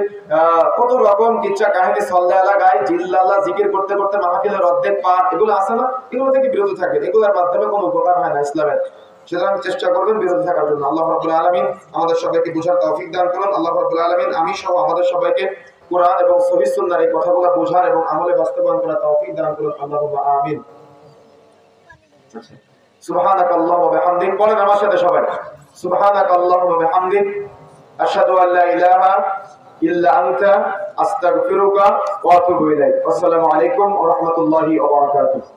কত রকম কিচ্ছা কাহিনী সল্লাহ গায়ে জিল্লাল্লাহ জিকির করতে করতে মাহফিলের অর্ধেক পার, এগুলো আছে না? এগুলো থেকে বিরত থাকবেন, এগুলোর মাধ্যমে কোনো উপকার হয় না ইসলামের। সুতরাং চেষ্টা করবেন বিরত থাকার জন্য। আল্লাহ রাব্বুল আলামিন আমাদের সবাইকে বুঝার তৌফিক দান করুন। আল্লাহ রাব্বুল আলামিন আমি সহ আমাদের সবাইকে কোরআন এবং সহিহ সুন্নাহর এই কথাগুলো বোঝার এবং আমলে বাস্তবায়ন করার তৌফিক দান করুন। আল্লাহুম্মা আমিন। সুবহানাকাল্লাহু ওয়া বিহামদিক, বলেন আমার সাথে সবাই, সুবহানাকাল্লাহু ওয়া বিহামদিক, আশহাদু আল্লা ইলাহা ইল্লা আনতা, আস্তাগফিরুকা ওয়া আতুবু ইলাইক। আসসালামু আলাইকুম ওয়া রাহমাতুল্লাহি ওয়া বারাকাতুহু।